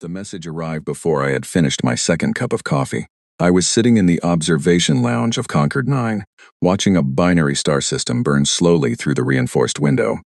The message arrived before I had finished my second cup of coffee. I was sitting in the observation lounge of Concord 9, watching a binary star system burn slowly through the reinforced window,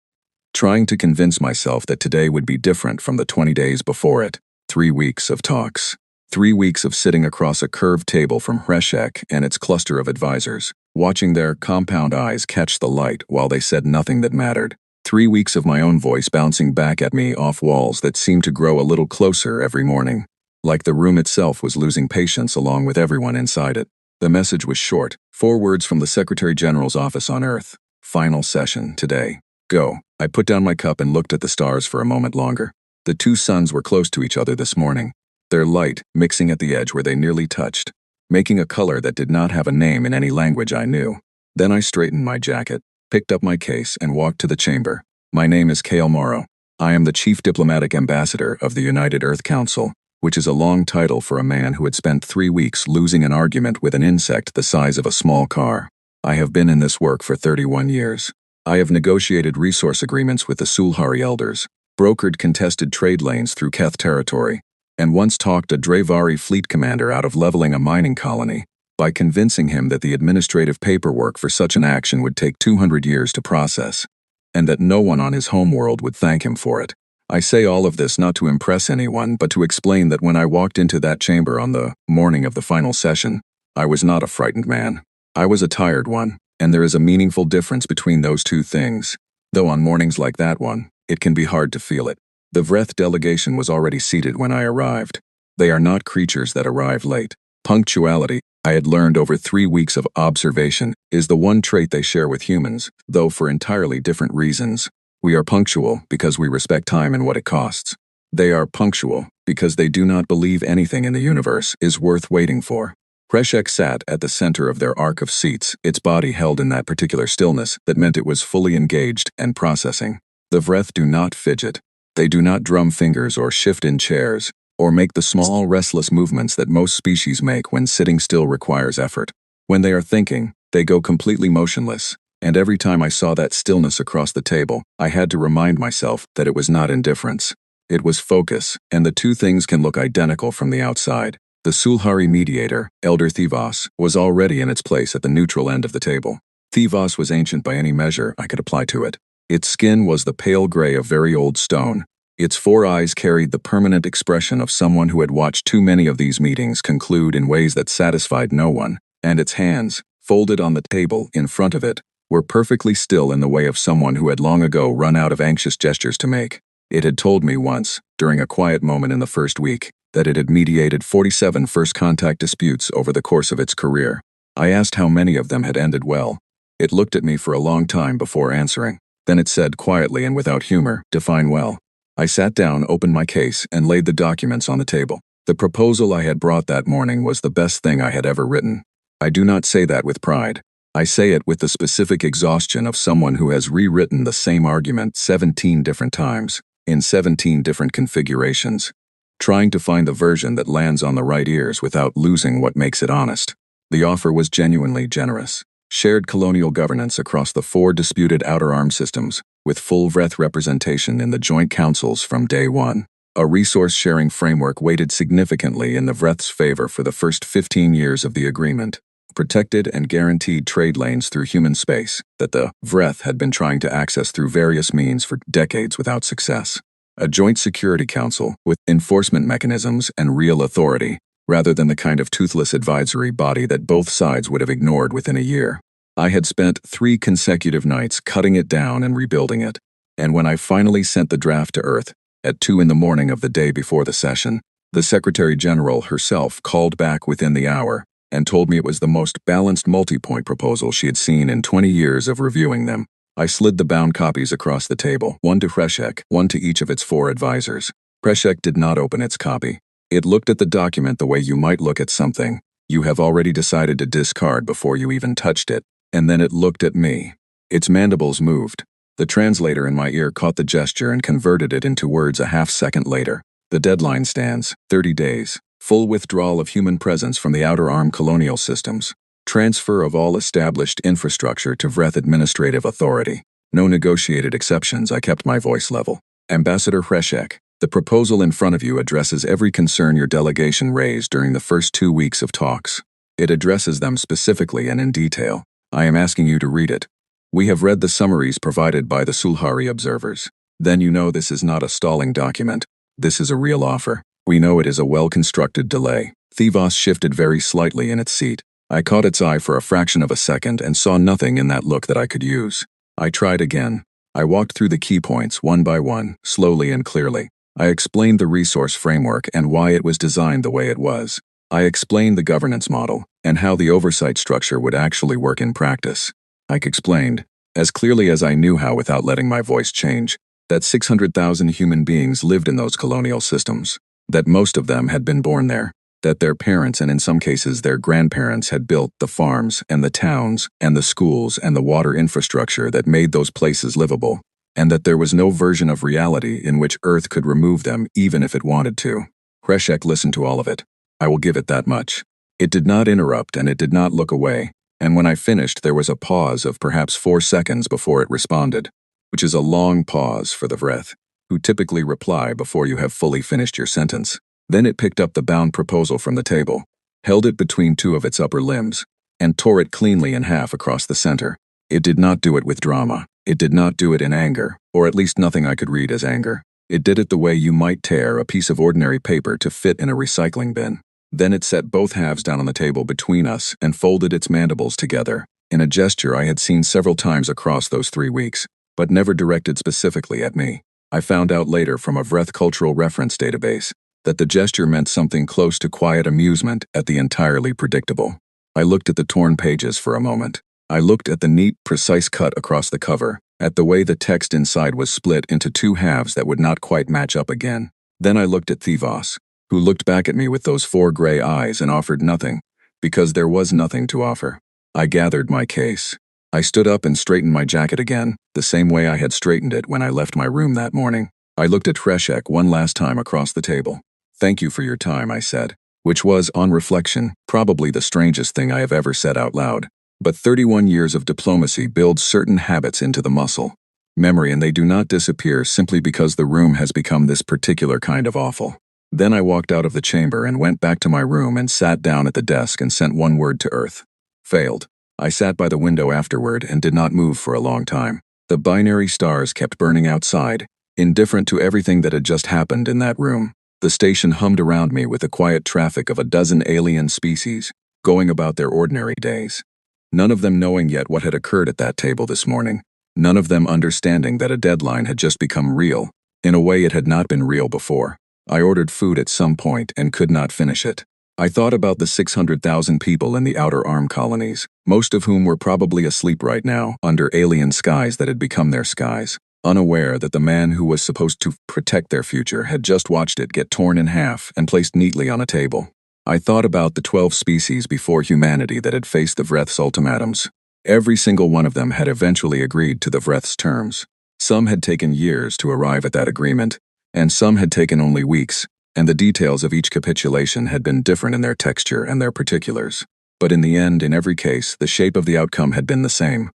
trying to convince myself that today would be different from the 20 days before it. 3 weeks of talks. 3 weeks of sitting across a curved table from Hreshek and its cluster of advisors, watching their compound eyes catch the light while they said nothing that mattered. 3 weeks of my own voice bouncing back at me off walls that seemed to grow a little closer every morning, like the room itself was losing patience along with everyone inside it. The message was short, 4 words from the Secretary General's office on Earth. Final session today. Go. I put down my cup and looked at the stars for a moment longer. The 2 suns were close to each other this morning, their light mixing at the edge where they nearly touched, making a color that did not have a name in any language I knew. Then I straightened my jacket, picked up my case, and walked to the chamber. My name is Cale Morrow. I am the Chief Diplomatic Ambassador of the United Earth Council, which is a long title for a man who had spent 3 weeks losing an argument with an insect the size of a small car. I have been in this work for 31 years. I have negotiated resource agreements with the Sulhari elders, brokered contested trade lanes through Keth territory, and once talked a Drevari fleet commander out of leveling a mining colony by convincing him that the administrative paperwork for such an action would take 200 years to process, and that no one on his homeworld would thank him for it. I say all of this not to impress anyone, but to explain that when I walked into that chamber on the morning of the final session, I was not a frightened man. I was a tired one, and there is a meaningful difference between those two things, though on mornings like that one, it can be hard to feel it. The Vreth delegation was already seated when I arrived. They are not creatures that arrive late. Punctuality, I had learned over 3 weeks of observation, is the one trait they share with humans, though for entirely different reasons. We are punctual because we respect time and what it costs. They are punctual because they do not believe anything in the universe is worth waiting for. Hreshek sat at the center of their arc of seats, its body held in that particular stillness that meant it was fully engaged and processing. The Vreth do not fidget. They do not drum fingers or shift in chairs, or make the small, restless movements that most species make when sitting still requires effort. When they are thinking, they go completely motionless, and every time I saw that stillness across the table, I had to remind myself that it was not indifference. It was focus, and the two things can look identical from the outside. The Sulhari mediator, Elder Thivas, was already in its place at the neutral end of the table. Thivas was ancient by any measure I could apply to it. Its skin was the pale gray of very old stone. Its 4 eyes carried the permanent expression of someone who had watched too many of these meetings conclude in ways that satisfied no one, and its hands, folded on the table in front of it, were perfectly still in the way of someone who had long ago run out of anxious gestures to make. It had told me once, during a quiet moment in the first week, that it had mediated 47 first-contact disputes over the course of its career. I asked how many of them had ended well. It looked at me for a long time before answering. Then it said quietly and without humor, "Define well." I sat down, opened my case, and laid the documents on the table. The proposal I had brought that morning was the best thing I had ever written. I do not say that with pride. I say it with the specific exhaustion of someone who has rewritten the same argument 17 different times, in 17 different configurations, trying to find the version that lands on the right ears without losing what makes it honest. The offer was genuinely generous. Shared colonial governance across the 4 disputed outer arm systems, with full Vreth representation in the joint councils from day one. A resource-sharing framework weighted significantly in the Vreth's favor for the first 15 years of the agreement. Protected and guaranteed trade lanes through human space that the Vreth had been trying to access through various means for decades without success. A joint security council with enforcement mechanisms and real authority, rather than the kind of toothless advisory body that both sides would have ignored within a year. I had spent 3 consecutive nights cutting it down and rebuilding it, and when I finally sent the draft to Earth, at 2 in the morning of the day before the session, the Secretary General herself called back within the hour and told me it was the most balanced multi-point proposal she had seen in 20 years of reviewing them. I slid the bound copies across the table, 1 to Hreshek, 1 to each of its 4 advisors. Hreshek did not open its copy. It looked at the document the way you might look at something you have already decided to discard before you even touched it, and then it looked at me. Its mandibles moved. The translator in my ear caught the gesture and converted it into words a half-second later. The deadline stands, 30 days. Full withdrawal of human presence from the outer arm colonial systems. Transfer of all established infrastructure to Vreth administrative authority. No negotiated exceptions. I kept my voice level. Ambassador Hreshek, The proposal in front of you addresses every concern your delegation raised during the first 2 weeks of talks. It addresses them specifically and in detail. I am asking you to read it. We have read the summaries provided by the Sulhari observers. Then you know this is not a stalling document. This is a real offer. We know it is a well-constructed delay. Thivas shifted very slightly in its seat. I caught its eye for a fraction of a second and saw nothing in that look that I could use. I tried again. I walked through the key points one by one, slowly and clearly. I explained the resource framework and why it was designed the way it was. I explained the governance model and how the oversight structure would actually work in practice. I explained, as clearly as I knew how without letting my voice change, that 600,000 human beings lived in those colonial systems, that most of them had been born there, that their parents and in some cases their grandparents had built the farms and the towns and the schools and the water infrastructure that made those places livable, and that there was no version of reality in which Earth could remove them even if it wanted to. Kreshek listened to all of it. I will give it that much. It did not interrupt and it did not look away, and when I finished there was a pause of perhaps 4 seconds before it responded, which is a long pause for the Vreth, who typically reply before you have fully finished your sentence. Then it picked up the bound proposal from the table, held it between 2 of its upper limbs, and tore it cleanly in half across the center. It did not do it with drama. It did not do it in anger, or at least nothing I could read as anger. It did it the way you might tear a piece of ordinary paper to fit in a recycling bin. Then it set both halves down on the table between us and folded its mandibles together, in a gesture I had seen several times across those 3 weeks, but never directed specifically at me. I found out later from a Vreth cultural reference database that the gesture meant something close to quiet amusement at the entirely predictable. I looked at the torn pages for a moment. I looked at the neat, precise cut across the cover, at the way the text inside was split into 2 halves that would not quite match up again. Then I looked at Thivas, who looked back at me with those 4 gray eyes and offered nothing, because there was nothing to offer. I gathered my case. I stood up and straightened my jacket again, the same way I had straightened it when I left my room that morning. I looked at Kreshek one last time across the table. "Thank you for your time," I said, which was, on reflection, probably the strangest thing I have ever said out loud. But 31 years of diplomacy builds certain habits into the muscle, memory, and they do not disappear simply because the room has become this particular kind of awful. Then I walked out of the chamber and went back to my room and sat down at the desk and sent one word to Earth. Failed. I sat by the window afterward and did not move for a long time. The binary stars kept burning outside, indifferent to everything that had just happened in that room. The station hummed around me with the quiet traffic of a dozen alien species, going about their ordinary days. None of them knowing yet what had occurred at that table this morning. None of them understanding that a deadline had just become real, in a way it had not been real before. I ordered food at some point and could not finish it. I thought about the 600,000 people in the outer arm colonies, most of whom were probably asleep right now under alien skies that had become their skies, unaware that the man who was supposed to protect their future had just watched it get torn in half and placed neatly on a table. I thought about the 12 species before humanity that had faced the Vreth's ultimatums. Every single one of them had eventually agreed to the Vreth's terms. Some had taken years to arrive at that agreement, and some had taken only weeks, and the details of each capitulation had been different in their texture and their particulars. But in the end, in every case, the shape of the outcome had been the same.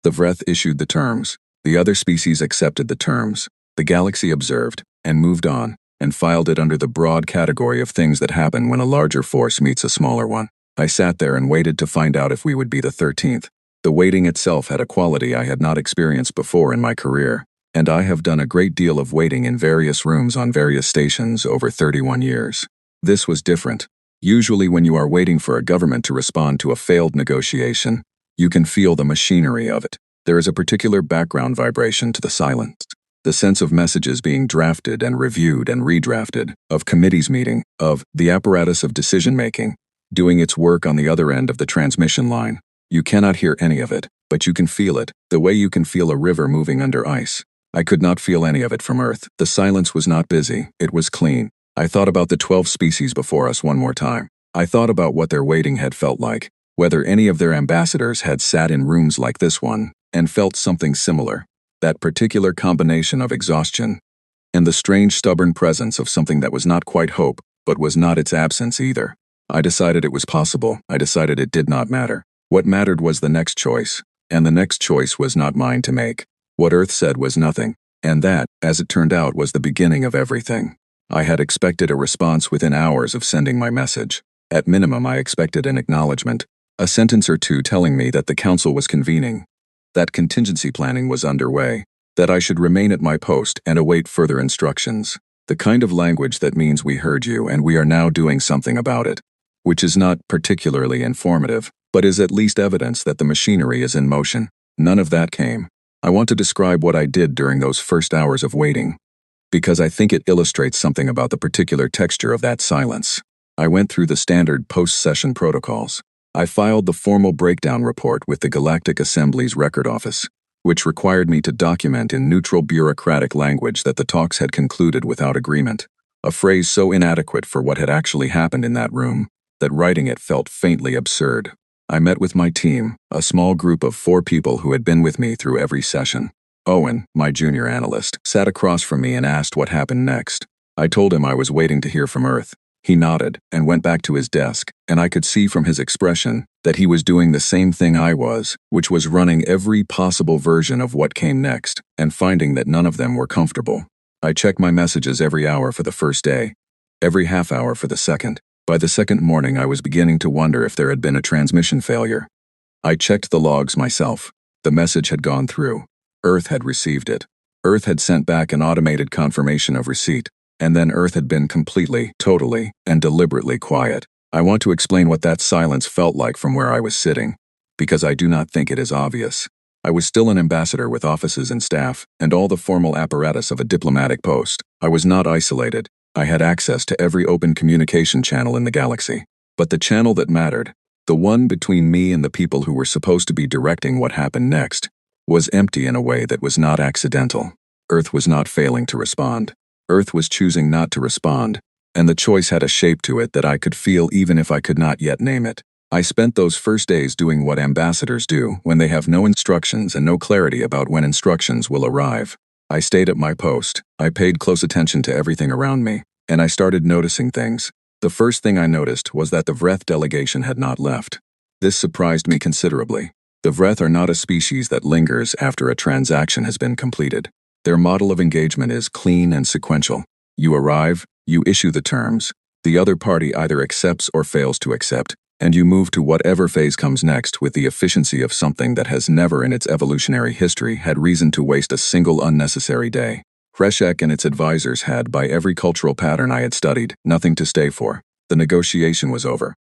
The Vreth issued the terms. The other species accepted the terms. The galaxy observed, and moved on, and filed it under the broad category of things that happen when a larger force meets a smaller one. I sat there and waited to find out if we would be the 13th. The waiting itself had a quality I had not experienced before in my career, and I have done a great deal of waiting in various rooms on various stations over 31 years. This was different. Usually when you are waiting for a government to respond to a failed negotiation, you can feel the machinery of it. There is a particular background vibration to the silence. The sense of messages being drafted and reviewed and redrafted, of committees meeting, of the apparatus of decision-making, doing its work on the other end of the transmission line. You cannot hear any of it, but you can feel it, the way you can feel a river moving under ice. I could not feel any of it from Earth. The silence was not busy, it was clean. I thought about the 12 species before us one more time. I thought about what their waiting had felt like, whether any of their ambassadors had sat in rooms like this one, and felt something similar. That particular combination of exhaustion, and the strange stubborn presence of something that was not quite hope, but was not its absence either. I decided it was possible. I decided it did not matter. What mattered was the next choice, and the next choice was not mine to make. What Earth said was nothing. And that, as it turned out, was the beginning of everything. I had expected a response within hours of sending my message. At minimum, I expected an acknowledgement, a sentence or two telling me that the council was convening, that contingency planning was underway, that I should remain at my post and await further instructions. The kind of language that means we heard you and we are now doing something about it, which is not particularly informative, but is at least evidence that the machinery is in motion. None of that came. I want to describe what I did during those first hours of waiting, because I think it illustrates something about the particular texture of that silence. I went through the standard post-session protocols. I filed the formal breakdown report with the Galactic Assembly's record office, which required me to document in neutral bureaucratic language that the talks had concluded without agreement, a phrase so inadequate for what had actually happened in that room that writing it felt faintly absurd. I met with my team, a small group of 4 people who had been with me through every session. Owen, my junior analyst, sat across from me and asked what happened next. I told him I was waiting to hear from Earth. He nodded and went back to his desk, and I could see from his expression that he was doing the same thing I was, which was running every possible version of what came next and finding that none of them were comfortable. I checked my messages every hour for the first day, every half hour for the second. By the second morning, I was beginning to wonder if there had been a transmission failure. I checked the logs myself. The message had gone through. Earth had received it. Earth had sent back an automated confirmation of receipt. And then Earth had been completely, totally, and deliberately quiet. I want to explain what that silence felt like from where I was sitting, because I do not think it is obvious. I was still an ambassador with offices and staff, and all the formal apparatus of a diplomatic post. I was not isolated. I had access to every open communication channel in the galaxy. But the channel that mattered, the one between me and the people who were supposed to be directing what happened next, was empty in a way that was not accidental. Earth was not failing to respond. Earth was choosing not to respond, and the choice had a shape to it that I could feel even if I could not yet name it. I spent those first days doing what ambassadors do when they have no instructions and no clarity about when instructions will arrive. I stayed at my post. I paid close attention to everything around me, and I started noticing things. The first thing I noticed was that the Vreth delegation had not left. This surprised me considerably. The Vreth are not a species that lingers after a transaction has been completed. Their model of engagement is clean and sequential. You arrive, you issue the terms, the other party either accepts or fails to accept, and you move to whatever phase comes next with the efficiency of something that has never in its evolutionary history had reason to waste a single unnecessary day. Kreshek and its advisors had, by every cultural pattern I had studied, nothing to stay for. The negotiation was over.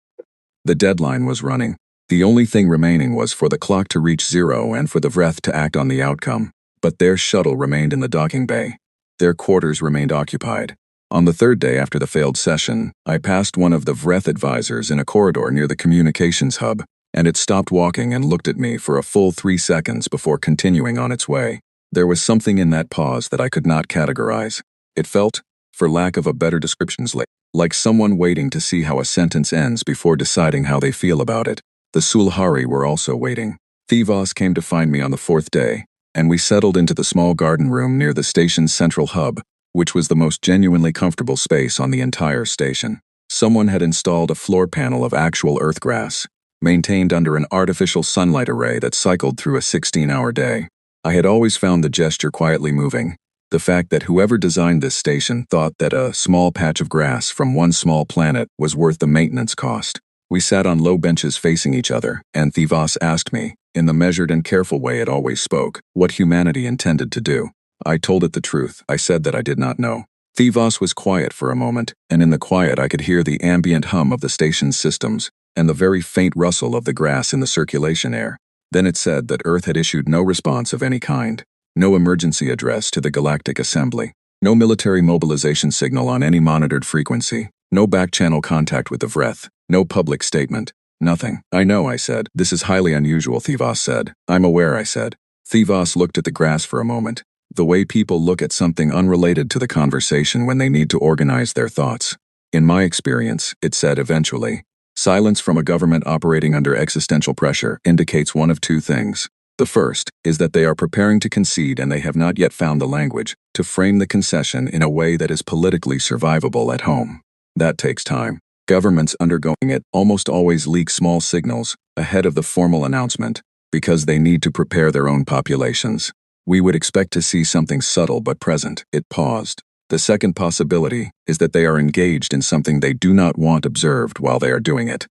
The deadline was running. The only thing remaining was for the clock to reach 0 and for the Vreth to act on the outcome. But their shuttle remained in the docking bay. Their quarters remained occupied. On the third day after the failed session, I passed one of the Vreth advisors in a corridor near the communications hub, and it stopped walking and looked at me for a full 3 seconds before continuing on its way. There was something in that pause that I could not categorize. It felt, for lack of a better description, like someone waiting to see how a sentence ends before deciding how they feel about it. The Sulhari were also waiting. Thivos came to find me on the 4th day, and we settled into the small garden room near the station's central hub, which was the most genuinely comfortable space on the entire station. Someone had installed a floor panel of actual earthgrass, maintained under an artificial sunlight array that cycled through a 16-hour day. I had always found the gesture quietly moving. The fact that whoever designed this station thought that a small patch of grass from one small planet was worth the maintenance cost. We sat on low benches facing each other, and Thivos asked me, in the measured and careful way it always spoke, what humanity intended to do. I told it the truth. I said that I did not know. Thivos was quiet for a moment, and in the quiet I could hear the ambient hum of the station's systems and the very faint rustle of the grass in the circulation air. Then it said that Earth had issued no response of any kind, no emergency address to the Galactic Assembly, no military mobilization signal on any monitored frequency, no back-channel contact with the Vreth, no public statement, nothing. I know, I said. This is highly unusual, Thivos said. I'm aware, I said. Thivos looked at the grass for a moment, the way people look at something unrelated to the conversation when they need to organize their thoughts. In my experience, it said eventually, silence from a government operating under existential pressure indicates one of 2 things. The first is that they are preparing to concede and they have not yet found the language to frame the concession in a way that is politically survivable at home. That takes time. Governments undergoing it almost always leak small signals ahead of the formal announcement because they need to prepare their own populations. We would expect to see something subtle but present. It paused. The second possibility is that they are engaged in something they do not want observed while they are doing it.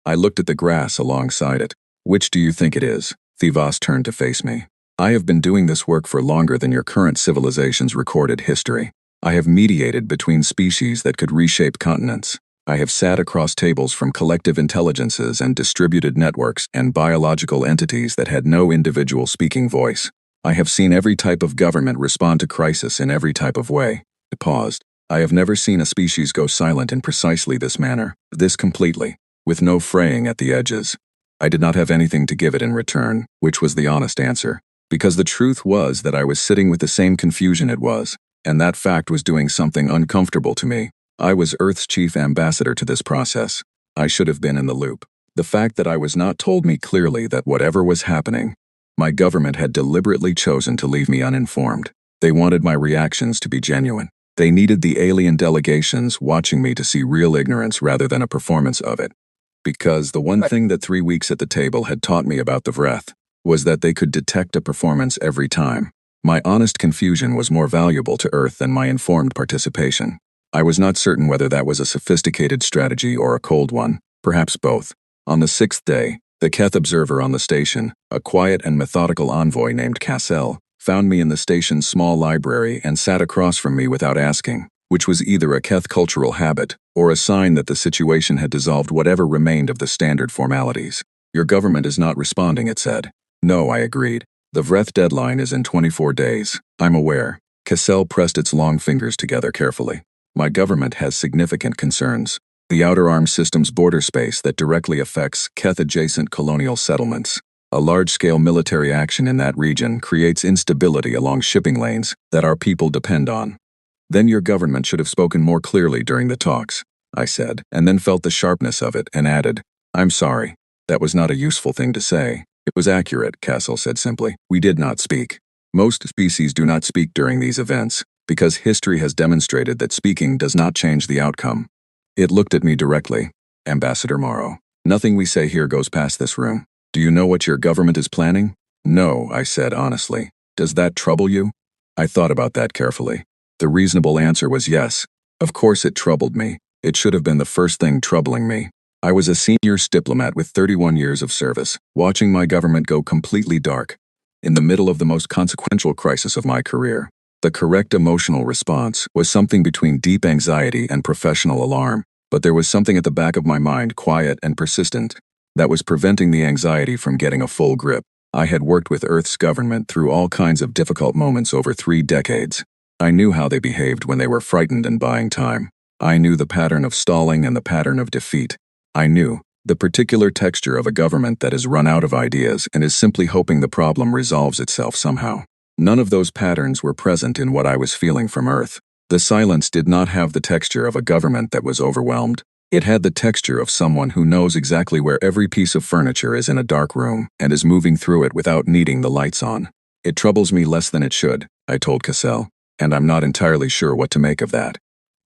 I looked at the grass alongside it. Which do you think it is? Thivas turned to face me. I have been doing this work for longer than your current civilization's recorded history. I have mediated between species that could reshape continents. I have sat across tables from collective intelligences and distributed networks and biological entities that had no individual speaking voice. I have seen every type of government respond to crisis in every type of way. It paused. I have never seen a species go silent in precisely this manner, this completely, with no fraying at the edges. I did not have anything to give it in return, which was the honest answer, because the truth was that I was sitting with the same confusion it was, and that fact was doing something uncomfortable to me. I was Earth's chief ambassador to this process. I should have been in the loop. The fact that I was not told me clearly that whatever was happening, my government had deliberately chosen to leave me uninformed. They wanted my reactions to be genuine. They needed the alien delegations watching me to see real ignorance rather than a performance of it. Because the one thing that 3 weeks at the table had taught me about the Vreth was that they could detect a performance every time. My honest confusion was more valuable to Earth than my informed participation. I was not certain whether that was a sophisticated strategy or a cold one, perhaps both. On the 6th day, the Keth observer on the station, a quiet and methodical envoy named Cassell, found me in the station's small library and sat across from me without asking, which was either a Keth cultural habit or a sign that the situation had dissolved whatever remained of the standard formalities. Your government is not responding, it said. No, I agreed. The Vreth deadline is in 24 days. I'm aware. Cassell pressed its long fingers together carefully. My government has significant concerns. The Outer Arm System's border space that directly affects Keth-adjacent colonial settlements. A large-scale military action in that region creates instability along shipping lanes that our people depend on. Then your government should have spoken more clearly during the talks, I said, and then felt the sharpness of it and added, I'm sorry. That was not a useful thing to say. It was accurate, Cassell said simply. We did not speak. Most species do not speak during these events, because history has demonstrated that speaking does not change the outcome. It looked at me directly. Ambassador Morrow, nothing we say here goes past this room. Do you know what your government is planning? No, I said honestly. Does that trouble you? I thought about that carefully. The reasonable answer was yes. Of course it troubled me. It should have been the first thing troubling me. I was a senior diplomat with 31 years of service, watching my government go completely dark. In the middle of the most consequential crisis of my career, the correct emotional response was something between deep anxiety and professional alarm, but there was something at the back of my mind, quiet and persistent, that was preventing the anxiety from getting a full grip. I had worked with Earth's government through all kinds of difficult moments over 3 decades. I knew how they behaved when they were frightened and buying time. I knew the pattern of stalling and the pattern of defeat. I knew the particular texture of a government that has run out of ideas and is simply hoping the problem resolves itself somehow. None of those patterns were present in what I was feeling from Earth. The silence did not have the texture of a government that was overwhelmed. It had the texture of someone who knows exactly where every piece of furniture is in a dark room and is moving through it without needing the lights on. It troubles me less than it should, I told Cassell, and I'm not entirely sure what to make of that.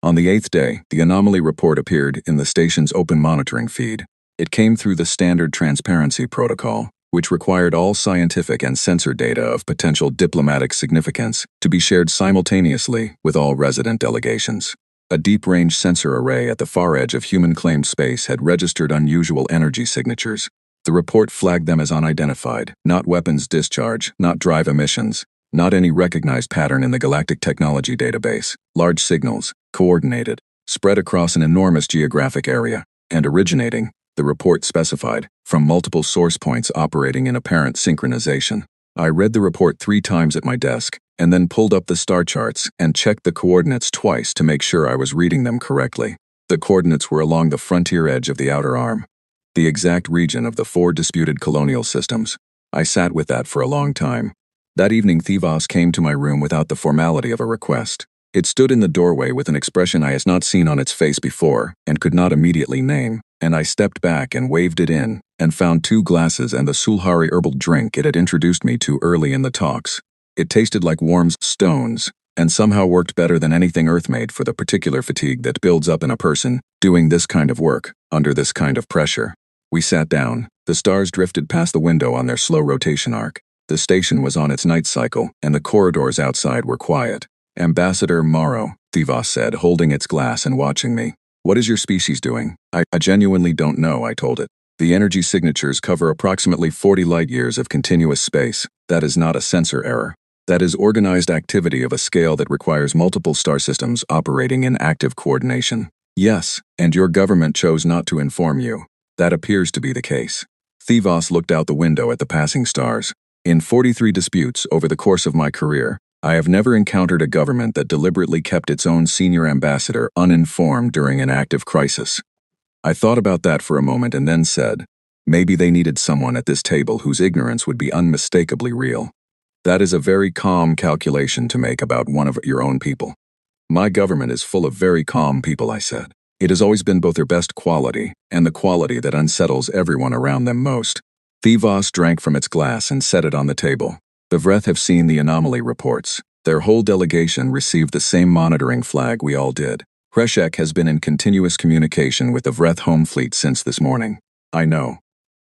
On the 8th day, the anomaly report appeared in the station's open monitoring feed. It came through the standard transparency protocol, which required all scientific and sensor data of potential diplomatic significance to be shared simultaneously with all resident delegations. A deep-range sensor array at the far edge of human-claimed space had registered unusual energy signatures. The report flagged them as unidentified, not weapons discharge, not drive emissions, not any recognized pattern in the galactic technology database. Large signals, coordinated, spread across an enormous geographic area, and originating, the report specified, from multiple source points operating in apparent synchronization. I read the report 3 times at my desk, and then pulled up the star charts and checked the coordinates twice to make sure I was reading them correctly. The coordinates were along the frontier edge of the Outer Arm, the exact region of the 4 disputed colonial systems. I sat with that for a long time. That evening Thivas came to my room without the formality of a request. It stood in the doorway with an expression I had not seen on its face before and could not immediately name, and I stepped back and waved it in and found 2 glasses and the Sulhari herbal drink it had introduced me to early in the talks. It tasted like warm stones and somehow worked better than anything Earth made for the particular fatigue that builds up in a person doing this kind of work under this kind of pressure. We sat down. The stars drifted past the window on their slow rotation arc. The station was on its night cycle, and the corridors outside were quiet. Ambassador Morrow, Thivas said, holding its glass and watching me. What is your species doing? I genuinely don't know, I told it. The energy signatures cover approximately 40 light-years of continuous space. That is not a sensor error. That is organized activity of a scale that requires multiple star systems operating in active coordination. Yes, and your government chose not to inform you. That appears to be the case. Thivas looked out the window at the passing stars. In 43 disputes over the course of my career, I have never encountered a government that deliberately kept its own senior ambassador uninformed during an active crisis. I thought about that for a moment and then said, maybe they needed someone at this table whose ignorance would be unmistakably real. That is a very calm calculation to make about one of your own people. My government is full of very calm people, I said. It has always been both their best quality and the quality that unsettles everyone around them most. Thivas drank from its glass and set it on the table. The Vreth have seen the anomaly reports. Their whole delegation received the same monitoring flag we all did. Kreshek has been in continuous communication with the Vreth home fleet since this morning. I know.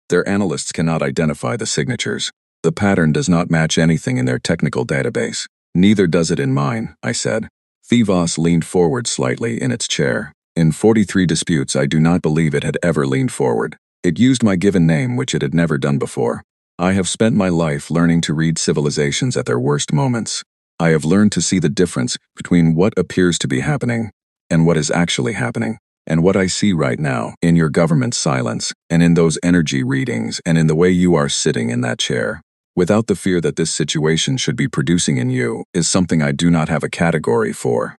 Their analysts cannot identify the signatures. The pattern does not match anything in their technical database. Neither does it in mine, I said. Thivas leaned forward slightly in its chair. In 43 disputes, I do not believe it had ever leaned forward. It used my given name, which it had never done before. I have spent my life learning to read civilizations at their worst moments. I have learned to see the difference between what appears to be happening and what is actually happening, and what I see right now in your government's silence, and in those energy readings, and in the way you are sitting in that chair. Without the fear that this situation should be producing in you is something I do not have a category for.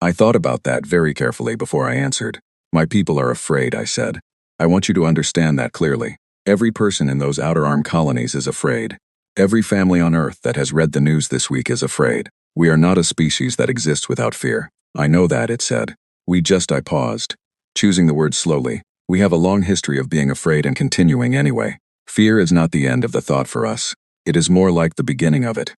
I thought about that very carefully before I answered. My people are afraid, I said. I want you to understand that clearly. Every person in those outer arm colonies is afraid. Every family on Earth that has read the news this week is afraid. We are not a species that exists without fear. I know that, it said. I paused, choosing the word slowly. We have a long history of being afraid and continuing anyway. Fear is not the end of the thought for us. It is more like the beginning of it.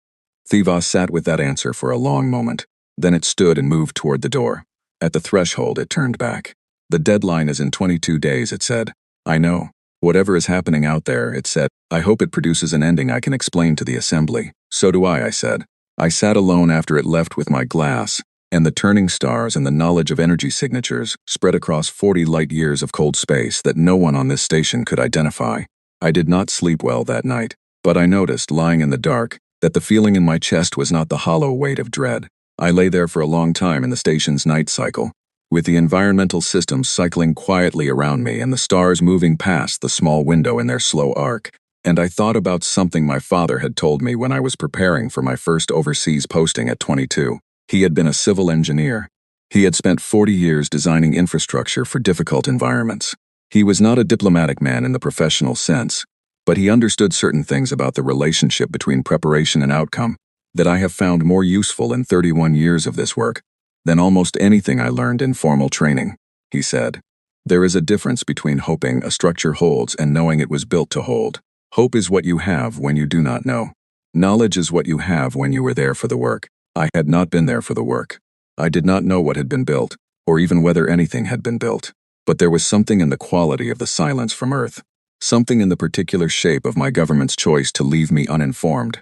Thivas sat with that answer for a long moment. Then it stood and moved toward the door. At the threshold, it turned back. The deadline is in 22 days, it said. I know. Whatever is happening out there, it said, I hope it produces an ending I can explain to the assembly. So do I said. I sat alone after it left with my glass, and the turning stars and the knowledge of energy signatures spread across 40 light-years of cold space that no one on this station could identify. I did not sleep well that night, but I noticed, lying in the dark, that the feeling in my chest was not the hollow weight of dread. I lay there for a long time in the station's night cycle, with the environmental systems cycling quietly around me and the stars moving past the small window in their slow arc, and I thought about something my father had told me when I was preparing for my first overseas posting at 22. He had been a civil engineer. He had spent 40 years designing infrastructure for difficult environments. He was not a diplomatic man in the professional sense, but he understood certain things about the relationship between preparation and outcome that I have found more useful in 31 years of this work than almost anything I learned in formal training. He said, there is a difference between hoping a structure holds and knowing it was built to hold. Hope is what you have when you do not know. Knowledge is what you have when you were there for the work. I had not been there for the work. I did not know what had been built, or even whether anything had been built. But there was something in the quality of the silence from Earth, something in the particular shape of my government's choice to leave me uninformed,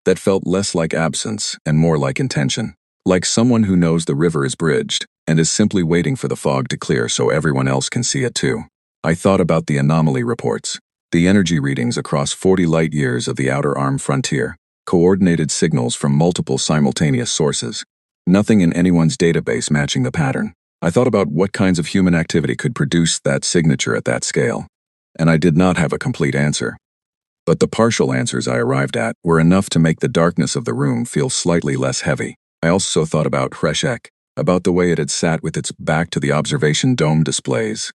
that felt less like absence and more like intention, like someone who knows the river is bridged and is simply waiting for the fog to clear so everyone else can see it too. I thought about the anomaly reports, the energy readings across 40 light-years of the outer arm frontier, coordinated signals from multiple simultaneous sources, nothing in anyone's database matching the pattern. I thought about what kinds of human activity could produce that signature at that scale, and I did not have a complete answer. But the partial answers I arrived at were enough to make the darkness of the room feel slightly less heavy. I also thought about Kreshek, about the way it had sat with its back to the observation dome displays,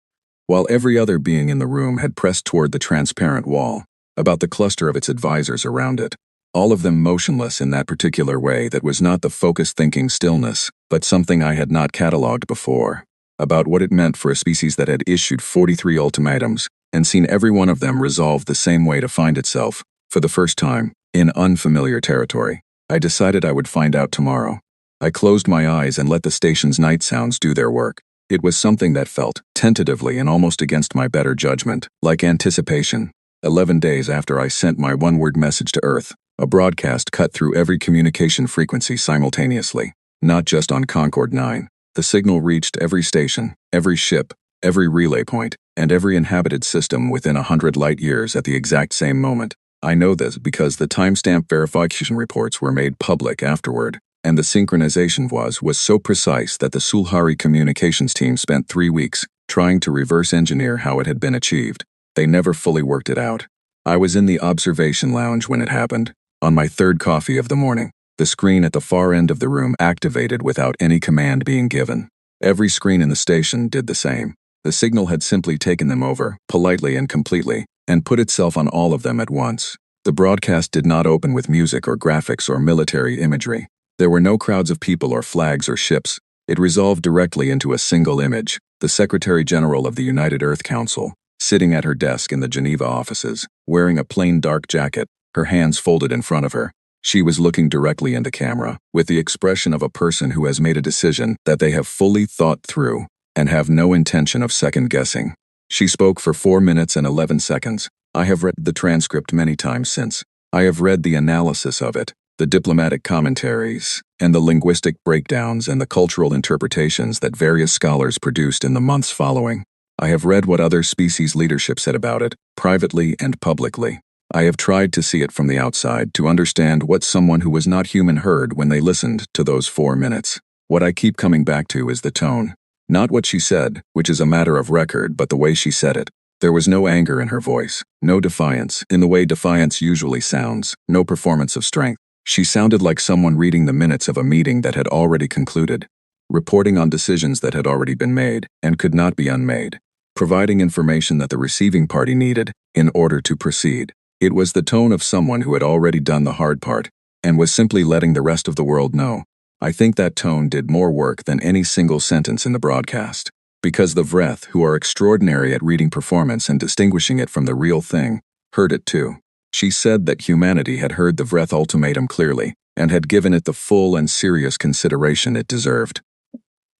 while every other being in the room had pressed toward the transparent wall, about the cluster of its advisors around it, all of them motionless in that particular way that was not the focused thinking stillness, but something I had not catalogued before, about what it meant for a species that had issued 43 ultimatums and seen every one of them resolve the same way to find itself, for the first time, in unfamiliar territory. I decided I would find out tomorrow. I closed my eyes and let the station's night sounds do their work. It was something that felt, tentatively and almost against my better judgment, like anticipation. 11 days after I sent my one-word message to Earth, a broadcast cut through every communication frequency simultaneously, not just on Concord 9. The signal reached every station, every ship, every relay point, and every inhabited system within 100 light-years at the exact same moment. I know this because the timestamp verification reports were made public afterward, and the synchronization was so precise that the Sulhari communications team spent 3 weeks trying to reverse engineer how it had been achieved. They never fully worked it out. I was in the observation lounge when it happened, on my third coffee of the morning. The screen at the far end of the room activated without any command being given. Every screen in the station did the same. The signal had simply taken them over, politely and completely, and put itself on all of them at once. The broadcast did not open with music or graphics or military imagery. There were no crowds of people or flags or ships. It resolved directly into a single image, the Secretary General of the United Earth Council, sitting at her desk in the Geneva offices, wearing a plain dark jacket, her hands folded in front of her. She was looking directly into camera, with the expression of a person who has made a decision that they have fully thought through and have no intention of second-guessing. She spoke for 4 minutes and 11 seconds. I have read the transcript many times since. I have read the analysis of it, the diplomatic commentaries, and the linguistic breakdowns and the cultural interpretations that various scholars produced in the months following. I have read what other species leadership said about it, privately and publicly. I have tried to see it from the outside to understand what someone who was not human heard when they listened to those 4 minutes. What I keep coming back to is the tone. Not what she said, which is a matter of record, but the way she said it. There was no anger in her voice, no defiance, in the way defiance usually sounds, no performance of strength. She sounded like someone reading the minutes of a meeting that had already concluded, reporting on decisions that had already been made and could not be unmade, providing information that the receiving party needed in order to proceed. It was the tone of someone who had already done the hard part and was simply letting the rest of the world know. I think that tone did more work than any single sentence in the broadcast, because the Vreth, who are extraordinary at reading performance and distinguishing it from the real thing, heard it too. She said that humanity had heard the Vreth ultimatum clearly and had given it the full and serious consideration it deserved.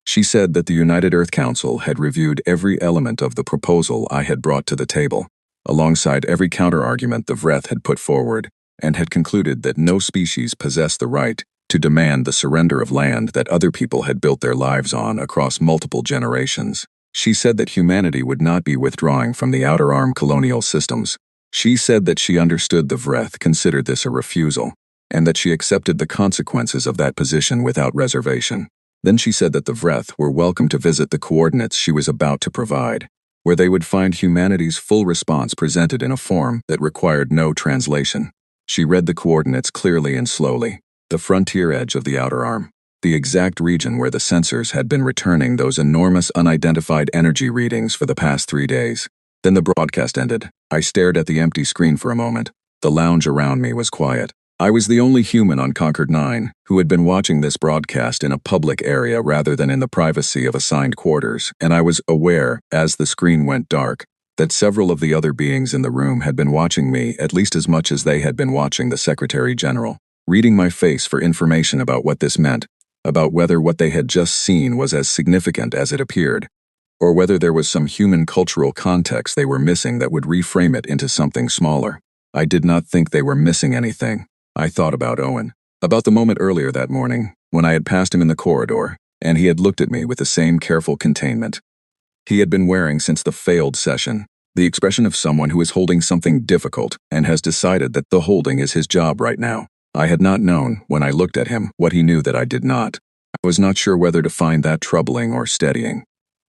She said that the United Earth Council had reviewed every element of the proposal I had brought to the table, alongside every counter-argument the Vreth had put forward, and had concluded that no species possessed the right to demand the surrender of land that other people had built their lives on across multiple generations. She said that humanity would not be withdrawing from the outer arm colonial systems. She said that she understood the Vreth considered this a refusal, and that she accepted the consequences of that position without reservation. Then she said that the Vreth were welcome to visit the coordinates she was about to provide, where they would find humanity's full response presented in a form that required no translation. She read the coordinates clearly and slowly, the frontier edge of the outer arm, the exact region where the sensors had been returning those enormous unidentified energy readings for the past 3 days. Then the broadcast ended. I stared at the empty screen for a moment. The lounge around me was quiet. I was the only human on Concord 9 who had been watching this broadcast in a public area rather than in the privacy of assigned quarters, and I was aware, as the screen went dark, that several of the other beings in the room had been watching me at least as much as they had been watching the Secretary General, reading my face for information about what this meant, about whether what they had just seen was as significant as it appeared, or whether there was some human cultural context they were missing that would reframe it into something smaller. I did not think they were missing anything. I thought about Owen, about the moment earlier that morning, when I had passed him in the corridor, and he had looked at me with the same careful containment he had been wearing since the failed session, the expression of someone who is holding something difficult and has decided that the holding is his job right now. I had not known, when I looked at him, what he knew that I did not. I was not sure whether to find that troubling or steadying.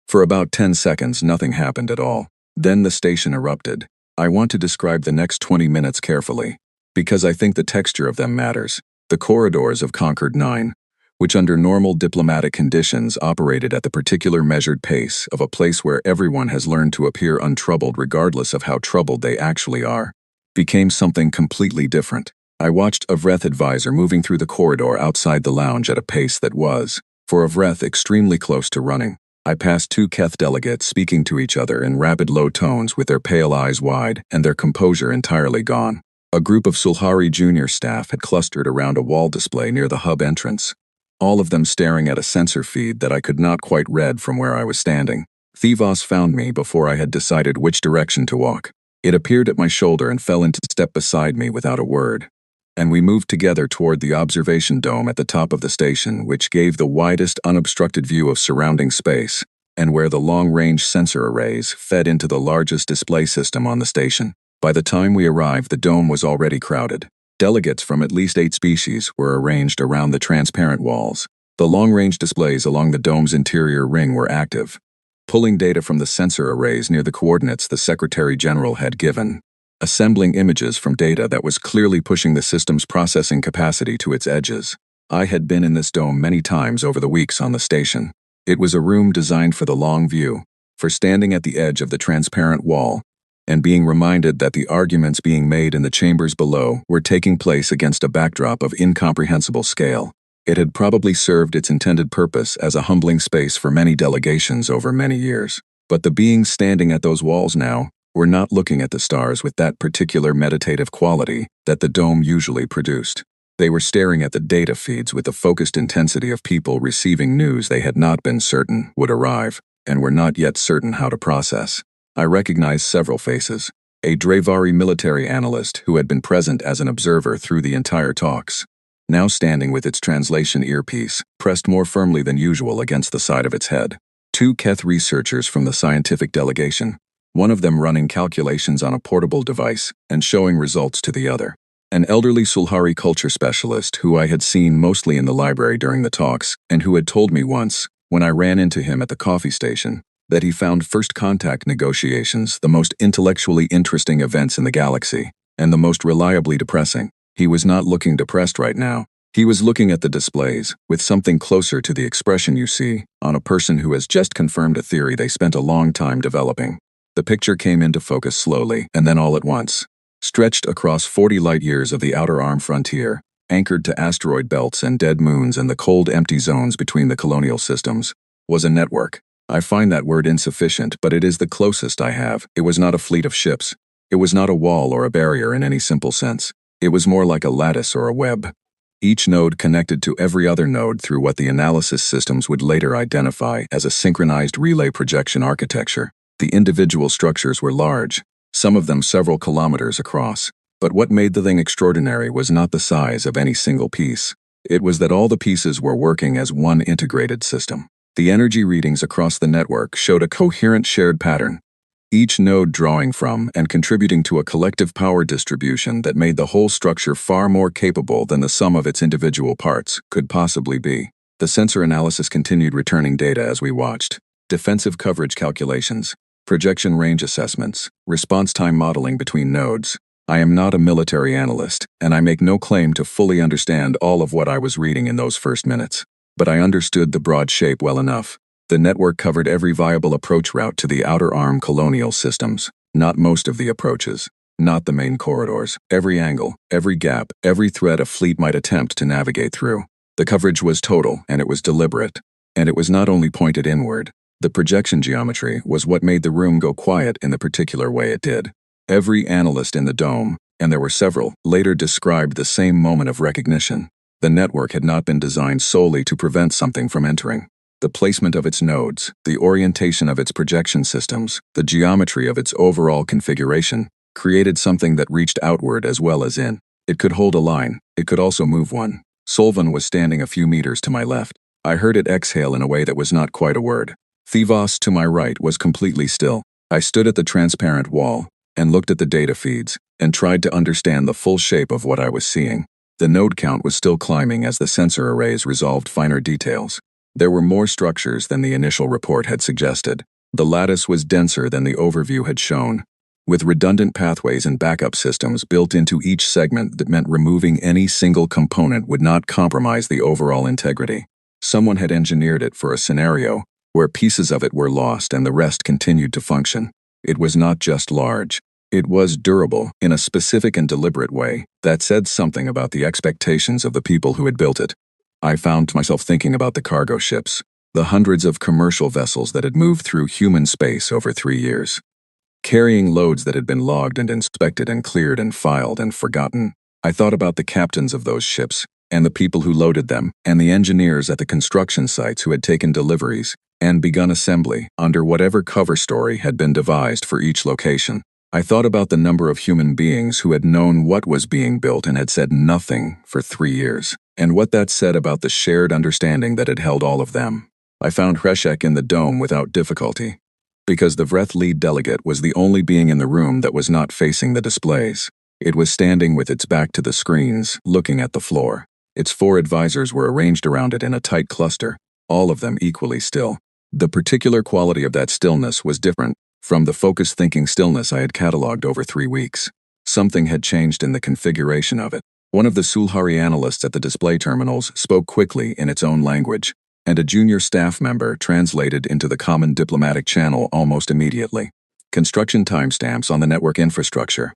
For about 10 seconds, nothing happened at all. Then the station erupted. I want to describe the next 20 minutes carefully, because I think the texture of them matters. The corridors of Concord 9, which under normal diplomatic conditions operated at the particular measured pace of a place where everyone has learned to appear untroubled regardless of how troubled they actually are, became something completely different. I watched a Vreth advisor moving through the corridor outside the lounge at a pace that was, for a Vreth, extremely close to running. I passed 2 Keth delegates speaking to each other in rapid low tones with their pale eyes wide and their composure entirely gone. A group of Sulhari junior staff had clustered around a wall display near the hub entrance, all of them staring at a sensor feed that I could not quite read from where I was standing. Thevos found me before I had decided which direction to walk. It appeared at my shoulder and fell into step beside me without a word. And we moved together toward the observation dome at the top of the station, which gave the widest unobstructed view of surrounding space, and where the long-range sensor arrays fed into the largest display system on the station. By the time we arrived, the dome was already crowded. Delegates from at least 8 species were arranged around the transparent walls. The long-range displays along the dome's interior ring were active, pulling data from the sensor arrays near the coordinates the Secretary General had given, assembling images from data that was clearly pushing the system's processing capacity to its edges. I had been in this dome many times over the weeks on the station. It was a room designed for the long view, for standing at the edge of the transparent wall, and being reminded that the arguments being made in the chambers below were taking place against a backdrop of incomprehensible scale. It had probably served its intended purpose as a humbling space for many delegations over many years. But the beings standing at those walls now were not looking at the stars with that particular meditative quality that the dome usually produced. They were staring at the data feeds with the focused intensity of people receiving news they had not been certain would arrive, and were not yet certain how to process. I recognized several faces. A Drevari military analyst who had been present as an observer through the entire talks, now standing with its translation earpiece pressed more firmly than usual against the side of its head. 2 Keth researchers from the scientific delegation, one of them running calculations on a portable device and showing results to the other. An elderly Sulhari culture specialist who I had seen mostly in the library during the talks, and who had told me once, when I ran into him at the coffee station, that he found first contact negotiations the most intellectually interesting events in the galaxy, and the most reliably depressing. He was not looking depressed right now. He was looking at the displays, with something closer to the expression you see on a person who has just confirmed a theory they spent a long time developing. The picture came into focus slowly, and then all at once. Stretched across 40 light-years of the outer arm frontier, anchored to asteroid belts and dead moons and the cold empty zones between the colonial systems, was a network. I find that word insufficient, but it is the closest I have. It was not a fleet of ships. It was not a wall or a barrier in any simple sense. It was more like a lattice or a web. Each node connected to every other node through what the analysis systems would later identify as a synchronized relay projection architecture. The individual structures were large, some of them several kilometers across. But what made the thing extraordinary was not the size of any single piece. It was that all the pieces were working as one integrated system. The energy readings across the network showed a coherent shared pattern, each node drawing from and contributing to a collective power distribution that made the whole structure far more capable than the sum of its individual parts could possibly be. The sensor analysis continued returning data as we watched. Defensive coverage calculations, projection range assessments, response time modeling between nodes. I am not a military analyst, and I make no claim to fully understand all of what I was reading in those first minutes. But I understood the broad shape well enough. The network covered every viable approach route to the outer arm colonial systems, not most of the approaches, not the main corridors, every angle, every gap, every thread a fleet might attempt to navigate through. The coverage was total, and it was deliberate. And it was not only pointed inward. The projection geometry was what made the room go quiet in the particular way it did. Every analyst in the dome, and there were several, later described the same moment of recognition. The network had not been designed solely to prevent something from entering. The placement of its nodes, the orientation of its projection systems, the geometry of its overall configuration, created something that reached outward as well as in. It could hold a line, it could also move one. Solvan was standing a few meters to my left. I heard it exhale in a way that was not quite a word. Thivos to my right was completely still. I stood at the transparent wall, and looked at the data feeds, and tried to understand the full shape of what I was seeing. The node count was still climbing as the sensor arrays resolved finer details. There were more structures than the initial report had suggested. The lattice was denser than the overview had shown, with redundant pathways and backup systems built into each segment that meant removing any single component would not compromise the overall integrity. Someone had engineered it for a scenario where pieces of it were lost and the rest continued to function. It was not just large. It was durable in a specific and deliberate way that said something about the expectations of the people who had built it. I found myself thinking about the cargo ships, the hundreds of commercial vessels that had moved through human space over 3 years, carrying loads that had been logged and inspected and cleared and filed and forgotten. I thought about the captains of those ships, and the people who loaded them, and the engineers at the construction sites who had taken deliveries and begun assembly under whatever cover story had been devised for each location. I thought about the number of human beings who had known what was being built and had said nothing for 3 years, and what that said about the shared understanding that had held all of them. I found Hreshek in the dome without difficulty, because the Vreth lead delegate was the only being in the room that was not facing the displays. It was standing with its back to the screens, looking at the floor. Its 4 advisors were arranged around it in a tight cluster, all of them equally still. The particular quality of that stillness was different from the focused thinking stillness I had catalogued over 3 weeks. Something had changed in the configuration of it. One of the Sulhari analysts at the display terminals spoke quickly in its own language, and a junior staff member translated into the common diplomatic channel almost immediately. Construction timestamps on the network infrastructure.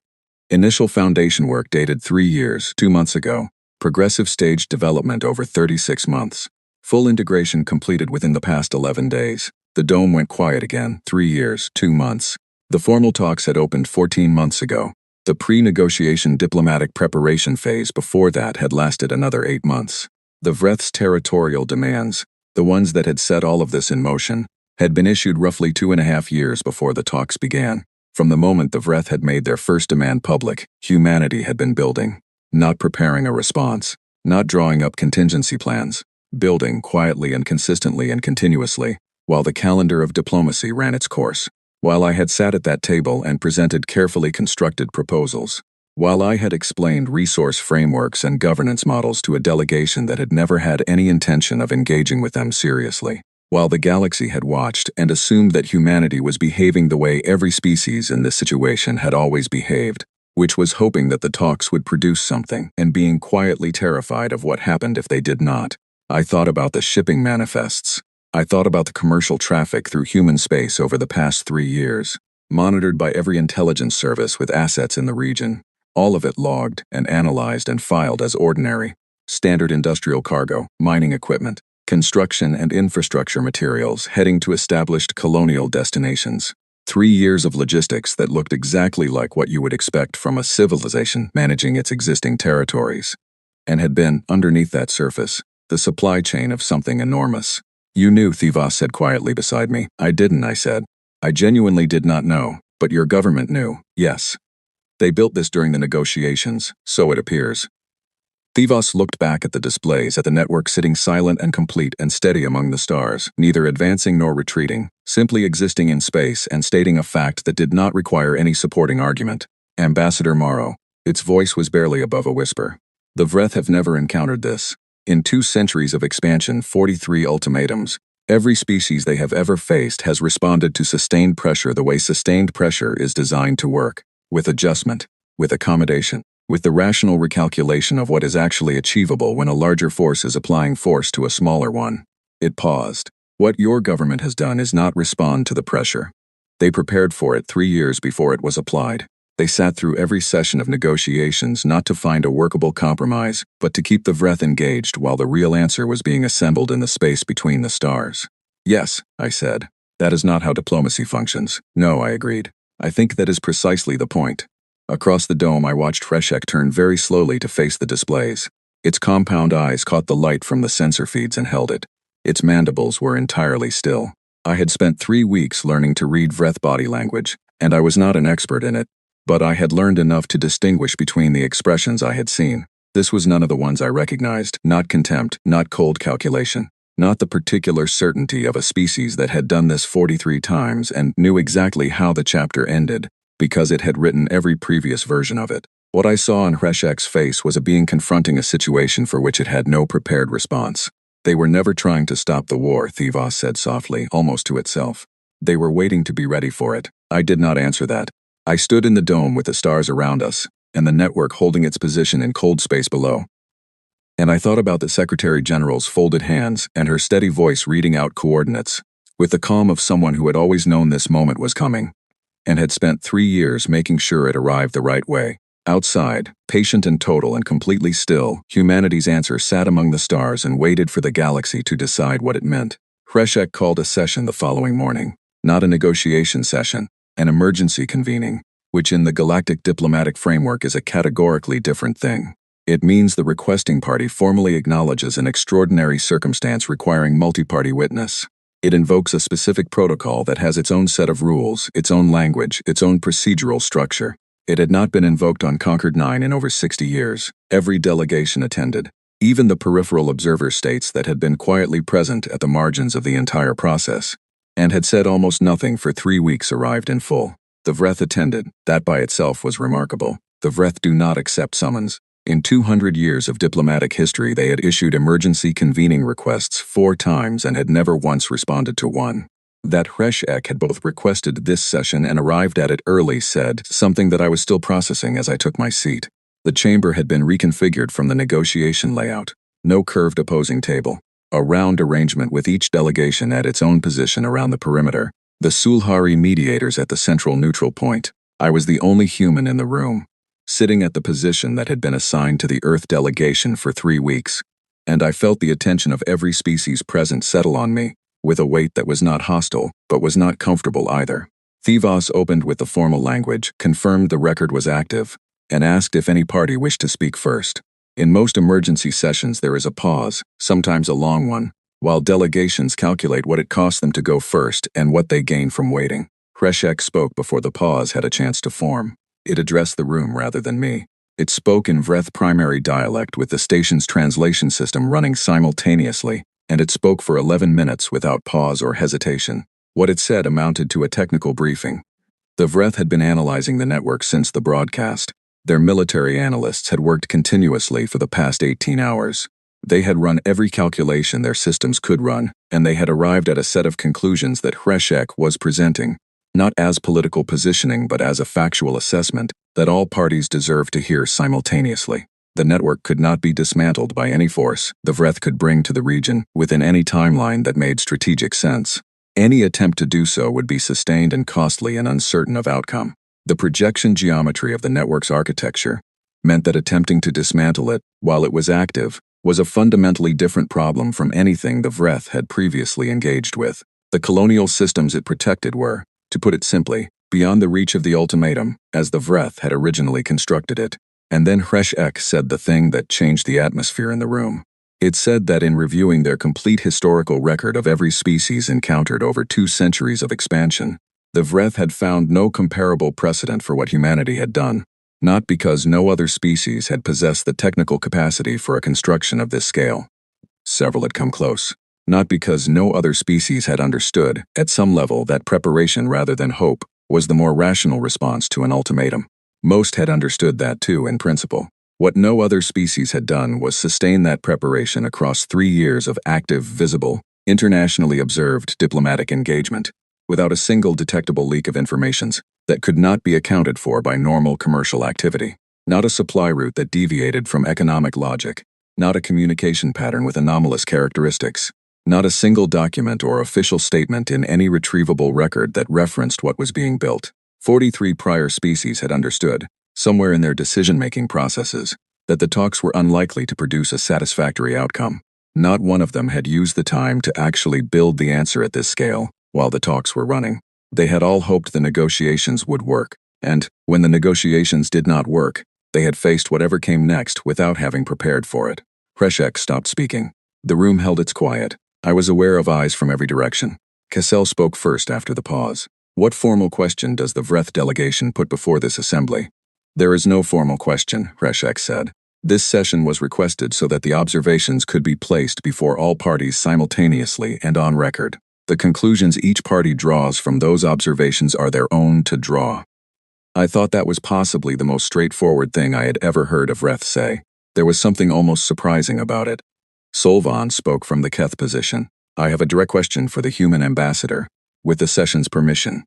Initial foundation work dated 3 years, 2 months ago. Progressive stage development over 36 months. Full integration completed within the past 11 days. The dome went quiet again, 3 years, 2 months. The formal talks had opened 14 months ago. The pre-negotiation diplomatic preparation phase before that had lasted another 8 months. The Vreth's territorial demands, the ones that had set all of this in motion, had been issued roughly 2.5 years before the talks began. From the moment the Vreth had made their first demand public, humanity had been building, not preparing a response, not drawing up contingency plans, building quietly and consistently and continuously, while the calendar of diplomacy ran its course. While I had sat at that table and presented carefully constructed proposals, while I had explained resource frameworks and governance models to a delegation that had never had any intention of engaging with them seriously, while the galaxy had watched and assumed that humanity was behaving the way every species in this situation had always behaved, which was hoping that the talks would produce something and being quietly terrified of what happened if they did not, I thought about the shipping manifests. I thought about the commercial traffic through human space over the past 3 years, monitored by every intelligence service with assets in the region, all of it logged and analyzed and filed as ordinary, standard industrial cargo, mining equipment, construction and infrastructure materials heading to established colonial destinations. 3 years of logistics that looked exactly like what you would expect from a civilization managing its existing territories, and had been, underneath that surface, the supply chain of something enormous. You knew, Thivas said quietly beside me. I didn't, I said. I genuinely did not know, but your government knew, yes. They built this during the negotiations, so it appears. Thivas looked back at the displays, at the network sitting silent and complete and steady among the stars, neither advancing nor retreating, simply existing in space and stating a fact that did not require any supporting argument. Ambassador Morrow. Its voice was barely above a whisper. The Vreth have never encountered this. In 2 centuries of expansion, 43 ultimatums, every species they have ever faced has responded to sustained pressure the way sustained pressure is designed to work, with adjustment, with accommodation, with the rational recalculation of what is actually achievable when a larger force is applying force to a smaller one. It paused. What your government has done is not respond to the pressure. They prepared for it 3 years before it was applied. They sat through every session of negotiations not to find a workable compromise, but to keep the Vreth engaged while the real answer was being assembled in the space between the stars. Yes, I said. That is not how diplomacy functions. No, I agreed. I think that is precisely the point. Across the dome I watched Hreshek turn very slowly to face the displays. Its compound eyes caught the light from the sensor feeds and held it. Its mandibles were entirely still. I had spent 3 weeks learning to read Vreth body language, and I was not an expert in it, but I had learned enough to distinguish between the expressions I had seen. This was none of the ones I recognized, not contempt, not cold calculation, not the particular certainty of a species that had done this 43 times and knew exactly how the chapter ended, because it had written every previous version of it. What I saw on Hreshek's face was a being confronting a situation for which it had no prepared response. They were never trying to stop the war, Thivas said softly, almost to itself. They were waiting to be ready for it. I did not answer that. I stood in the dome with the stars around us, and the network holding its position in cold space below. And I thought about the Secretary General's folded hands and her steady voice reading out coordinates, with the calm of someone who had always known this moment was coming, and had spent 3 years making sure it arrived the right way. Outside, patient and total and completely still, humanity's answer sat among the stars and waited for the galaxy to decide what it meant. Hreshek called a session the following morning. Not a negotiation session, an emergency convening, which in the galactic diplomatic framework is a categorically different thing. It means the requesting party formally acknowledges an extraordinary circumstance requiring multi-party witness. It invokes a specific protocol that has its own set of rules, its own language, its own procedural structure. It had not been invoked on Concord 9 in over 60 years. Every delegation attended. Even the peripheral observer states that had been quietly present at the margins of the entire process, and had said almost nothing for 3 weeks arrived in full. The Vreth attended. That by itself was remarkable. The Vreth do not accept summons. In 200 years of diplomatic history, they had issued emergency convening requests 4 times and had never once responded to one. That Hreshek had both requested this session and arrived at it early said something that I was still processing as I took my seat. The chamber had been reconfigured from the negotiation layout. No curved opposing table. A round arrangement with each delegation at its own position around the perimeter. The Sulhari mediators at the central neutral point. I was the only human in the room, sitting at the position that had been assigned to the Earth delegation for 3 weeks, and I felt the attention of every species present settle on me, with a weight that was not hostile, but was not comfortable either. Thivas opened with the formal language, confirmed the record was active, and asked if any party wished to speak first. In most emergency sessions there is a pause, sometimes a long one, while delegations calculate what it costs them to go first and what they gain from waiting. Hreshek spoke before the pause had a chance to form. It addressed the room rather than me. It spoke in Vreth primary dialect with the station's translation system running simultaneously, and it spoke for 11 minutes without pause or hesitation. What it said amounted to a technical briefing. The Vreth had been analyzing the network since the broadcast. Their military analysts had worked continuously for the past 18 hours. They had run every calculation their systems could run, and they had arrived at a set of conclusions that Hreshek was presenting, not as political positioning but as a factual assessment that all parties deserved to hear simultaneously. The network could not be dismantled by any force the Vreth could bring to the region within any timeline that made strategic sense. Any attempt to do so would be sustained and costly and uncertain of outcome. The projection geometry of the network's architecture meant that attempting to dismantle it while it was active was a fundamentally different problem from anything the Vreth had previously engaged with. The colonial systems it protected were, to put it simply, beyond the reach of the ultimatum, as the Vreth had originally constructed it. And then Hreshek said the thing that changed the atmosphere in the room. It said that in reviewing their complete historical record of every species encountered over 2 centuries of expansion, the Vreth had found no comparable precedent for what humanity had done, not because no other species had possessed the technical capacity for a construction of this scale. Several had come close. Not because no other species had understood, at some level, that preparation rather than hope was the more rational response to an ultimatum. Most had understood that too in principle. What no other species had done was sustain that preparation across 3 years of active, visible, internationally observed diplomatic engagement, without a single detectable leak of informations that could not be accounted for by normal commercial activity. Not a supply route that deviated from economic logic. Not a communication pattern with anomalous characteristics. Not a single document or official statement in any retrievable record that referenced what was being built. 43 prior species had understood, somewhere in their decision-making processes, that the talks were unlikely to produce a satisfactory outcome. Not one of them had used the time to actually build the answer at this scale while the talks were running. They had all hoped the negotiations would work, and, when the negotiations did not work, they had faced whatever came next without having prepared for it. Hreshek stopped speaking. The room held its quiet. I was aware of eyes from every direction. Cassell spoke first after the pause. What formal question does the Vreth delegation put before this assembly? There is no formal question, Hreshek said. This session was requested so that the observations could be placed before all parties simultaneously and on record. The conclusions each party draws from those observations are their own to draw. I thought that was possibly the most straightforward thing I had ever heard of Vreth say. There was something almost surprising about it. Solvan spoke from the Keth position. I have a direct question for the human ambassador, with the session's permission.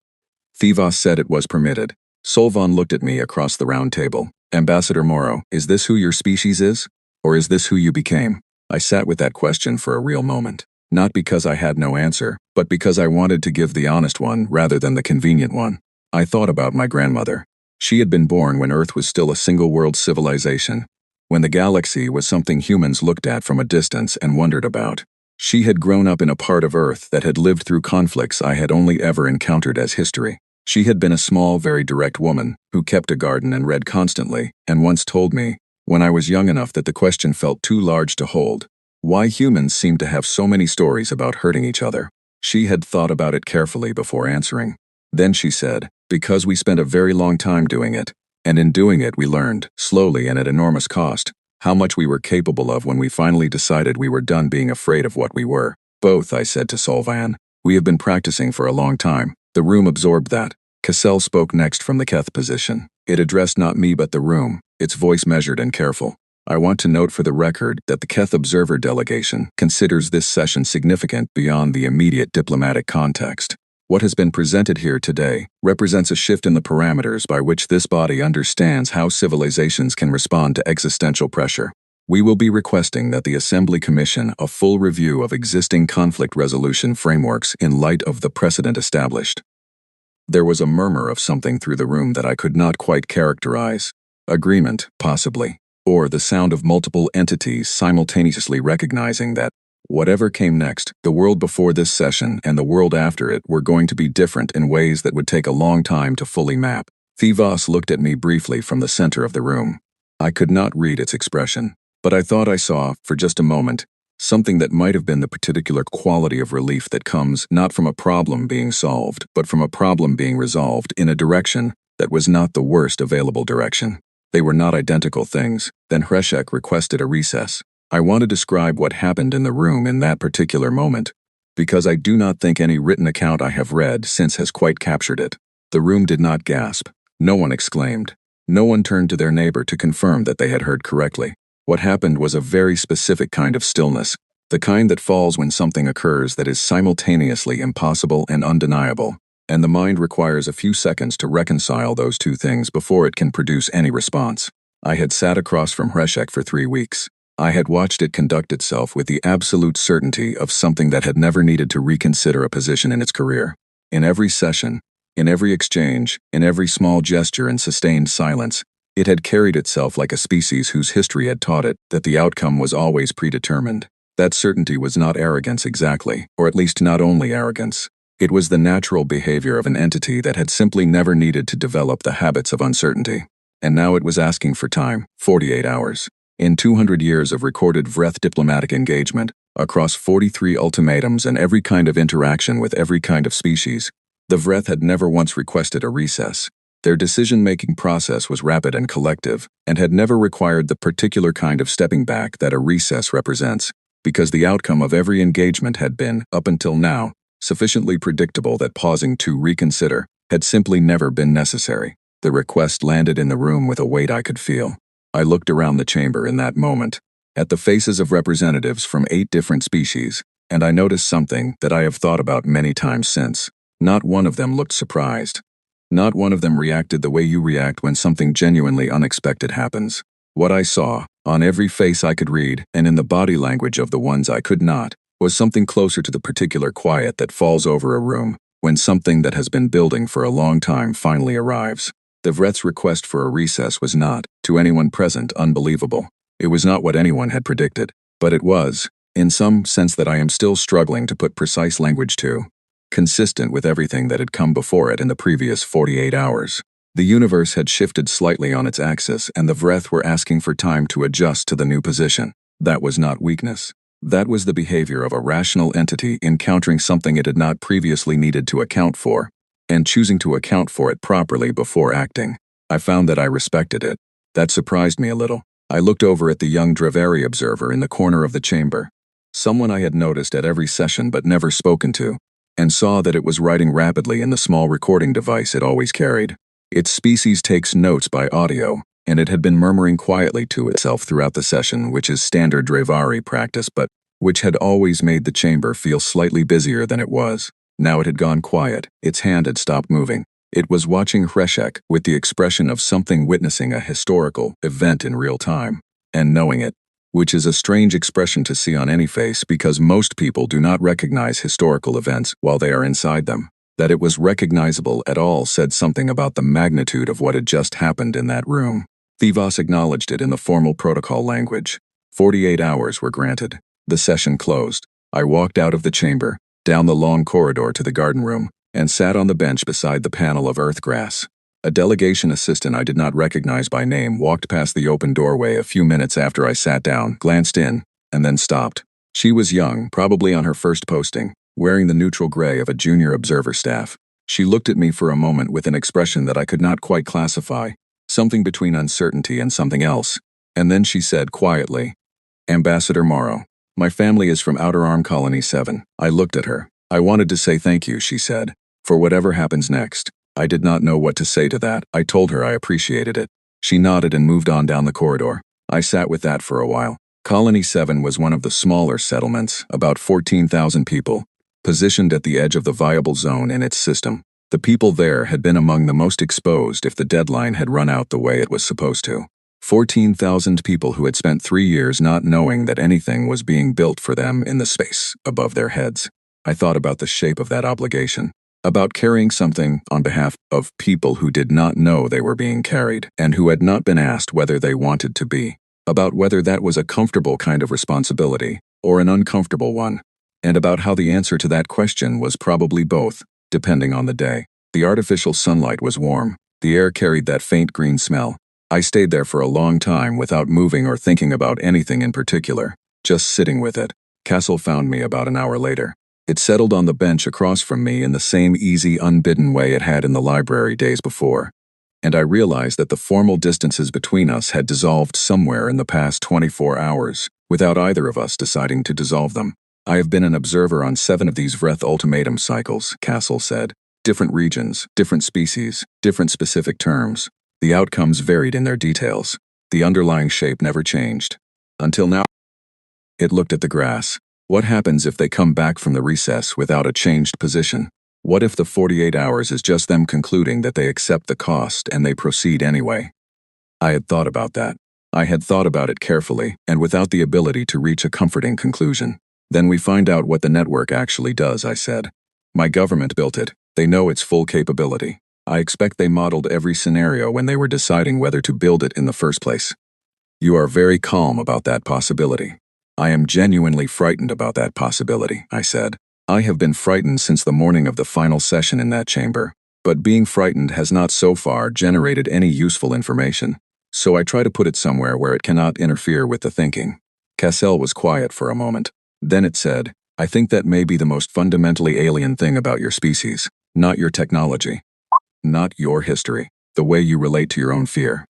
Thivas said it was permitted. Solvan looked at me across the round table. Ambassador Morrow, is this who your species is? Or is this who you became? I sat with that question for a real moment. Not because I had no answer, but because I wanted to give the honest one rather than the convenient one. I thought about my grandmother. She had been born when Earth was still a single-world civilization, when the galaxy was something humans looked at from a distance and wondered about. She had grown up in a part of Earth that had lived through conflicts I had only ever encountered as history. She had been a small, very direct woman who kept a garden and read constantly, and once told me, when I was young enough that the question felt too large to hold, why humans seemed to have so many stories about hurting each other. She had thought about it carefully before answering. Then she said, "Because we spent a very long time doing it. And in doing it we learned, slowly and at enormous cost, how much we were capable of when we finally decided we were done being afraid of what we were." "Both," I said to Solvan. "We have been practicing for a long time." The room absorbed that. Cassell spoke next from the Keth position. It addressed not me but the room, its voice measured and careful. "I want to note for the record that the Keth Observer Delegation considers this session significant beyond the immediate diplomatic context. What has been presented here today represents a shift in the parameters by which this body understands how civilizations can respond to existential pressure. We will be requesting that the Assembly commission a full review of existing conflict resolution frameworks in light of the precedent established." There was a murmur of something through the room that I could not quite characterize. Agreement, possibly, or the sound of multiple entities simultaneously recognizing that whatever came next, the world before this session and the world after it were going to be different in ways that would take a long time to fully map. Thivas looked at me briefly from the center of the room. I could not read its expression, but I thought I saw, for just a moment, something that might have been the particular quality of relief that comes not from a problem being solved, but from a problem being resolved in a direction that was not the worst available direction. They were not identical things. Then Hreshek requested a recess. I want to describe what happened in the room in that particular moment, because I do not think any written account I have read since has quite captured it. The room did not gasp. No one exclaimed. No one turned to their neighbor to confirm that they had heard correctly. What happened was a very specific kind of stillness, the kind that falls when something occurs that is simultaneously impossible and undeniable, and the mind requires a few seconds to reconcile those two things before it can produce any response. I had sat across from Hreshek for 3 weeks. I had watched it conduct itself with the absolute certainty of something that had never needed to reconsider a position in its career. In every session, in every exchange, in every small gesture and sustained silence, it had carried itself like a species whose history had taught it that the outcome was always predetermined. That certainty was not arrogance exactly, or at least not only arrogance. It was the natural behavior of an entity that had simply never needed to develop the habits of uncertainty. And now it was asking for time, 48 hours. In 200 years of recorded Vreth diplomatic engagement, across 43 ultimatums and every kind of interaction with every kind of species, the Vreth had never once requested a recess. Their decision-making process was rapid and collective, and had never required the particular kind of stepping back that a recess represents, because the outcome of every engagement had been, up until now, sufficiently predictable that pausing to reconsider had simply never been necessary. The request landed in the room with a weight I could feel. I looked around the chamber in that moment, at the faces of representatives from 8 different species, and I noticed something that I have thought about many times since. Not one of them looked surprised. Not one of them reacted the way you react when something genuinely unexpected happens. What I saw, on every face I could read, and in the body language of the ones I could not, was something closer to the particular quiet that falls over a room when something that has been building for a long time finally arrives. The Vreth's request for a recess was not, to anyone present, unbelievable. It was not what anyone had predicted, but it was, in some sense that I am still struggling to put precise language to, consistent with everything that had come before it in the previous 48 hours. The universe had shifted slightly on its axis, and the Vreth were asking for time to adjust to the new position. That was not weakness. That was the behavior of a rational entity encountering something it had not previously needed to account for, and choosing to account for it properly before acting. I found that I respected it. That surprised me a little. I looked over at the young Dravari observer in the corner of the chamber, someone I had noticed at every session but never spoken to, and saw that it was writing rapidly in the small recording device it always carried. Its species takes notes by audio, and it had been murmuring quietly to itself throughout the session, which is standard Dravari practice, but which had always made the chamber feel slightly busier than it was. Now it had gone quiet, its hand had stopped moving. It was watching Hreshek with the expression of something witnessing a historical event in real time, and knowing it, which is a strange expression to see on any face because most people do not recognize historical events while they are inside them. That it was recognizable at all said something about the magnitude of what had just happened in that room. Thivas acknowledged it in the formal protocol language. 48 hours were granted. The session closed. I walked out of the chamber, down the long corridor to the garden room, and sat on the bench beside the panel of earthgrass. A delegation assistant I did not recognize by name walked past the open doorway a few minutes after I sat down, glanced in, and then stopped. She was young, probably on her first posting, wearing the neutral gray of a junior observer staff. She looked at me for a moment with an expression that I could not quite classify, something between uncertainty and something else, and then she said quietly, "Ambassador Morrow, my family is from Outer Arm Colony 7. I looked at her. "I wanted to say thank you," she said, "for whatever happens next." I did not know what to say to that. I told her I appreciated it. She nodded and moved on down the corridor. I sat with that for a while. Colony 7 was one of the smaller settlements, about 14,000 people, positioned at the edge of the viable zone in its system. The people there had been among the most exposed if the deadline had run out the way it was supposed to. 14,000 people who had spent 3 years not knowing that anything was being built for them in the space above their heads. I thought about the shape of that obligation, about carrying something on behalf of people who did not know they were being carried and who had not been asked whether they wanted to be, about whether that was a comfortable kind of responsibility or an uncomfortable one, and about how the answer to that question was probably both, depending on the day. The artificial sunlight was warm. The air carried that faint green smell. I stayed there for a long time without moving or thinking about anything in particular, just sitting with it. Castle found me about an hour later. It settled on the bench across from me in the same easy, unbidden way it had in the library days before, and I realized that the formal distances between us had dissolved somewhere in the past 24 hours, without either of us deciding to dissolve them. "I have been an observer on 7 of these Vreth ultimatum cycles," Castle said. "Different regions, different species, different specific terms. The outcomes varied in their details. The underlying shape never changed. Until now." It looked at the grass. What happens if they come back from the recess without a changed position? What if the 48 hours is just them concluding that they accept the cost and they proceed anyway? I had thought about that. I had thought about it carefully and without the ability to reach a comforting conclusion. "Then we find out what the network actually does," I said. "My government built it. They know its full capability. I expect they modeled every scenario when they were deciding whether to build it in the first place." "You are very calm about that possibility." "I am genuinely frightened about that possibility," I said. "I have been frightened since the morning of the final session in that chamber, but being frightened has not so far generated any useful information, so I try to put it somewhere where it cannot interfere with the thinking." Cassell was quiet for a moment. Then it said, "I think that may be the most fundamentally alien thing about your species, not your technology, not your history, the way you relate to your own fear."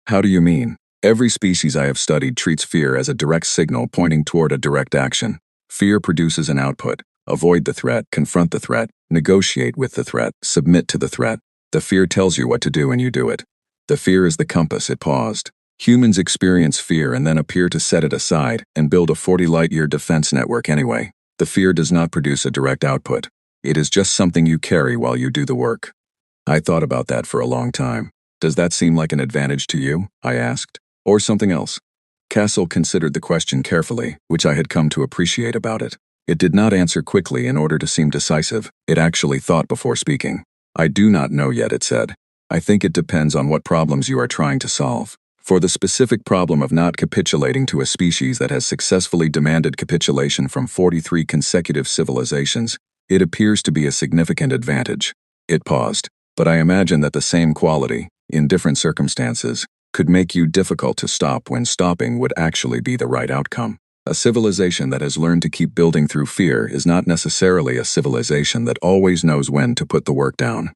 "How do you mean?" "Every species I have studied treats fear as a direct signal pointing toward a direct action. Fear produces an output. Avoid the threat, confront the threat, negotiate with the threat, submit to the threat. The fear tells you what to do and you do it. The fear is the compass." It paused. "Humans experience fear and then appear to set it aside and build a 40-light-year defense network anyway. The fear does not produce a direct output. It is just something you carry while you do the work." I thought about that for a long time. "Does that seem like an advantage to you?" I asked. "Or something else?" Castle considered the question carefully, which I had come to appreciate about it. It did not answer quickly in order to seem decisive. It actually thought before speaking. "I do not know yet," it said. "I think it depends on what problems you are trying to solve. For the specific problem of not capitulating to a species that has successfully demanded capitulation from 43 consecutive civilizations, it appears to be a significant advantage." It paused. "But I imagine that the same quality, in different circumstances, could make you difficult to stop when stopping would actually be the right outcome. A civilization that has learned to keep building through fear is not necessarily a civilization that always knows when to put the work down."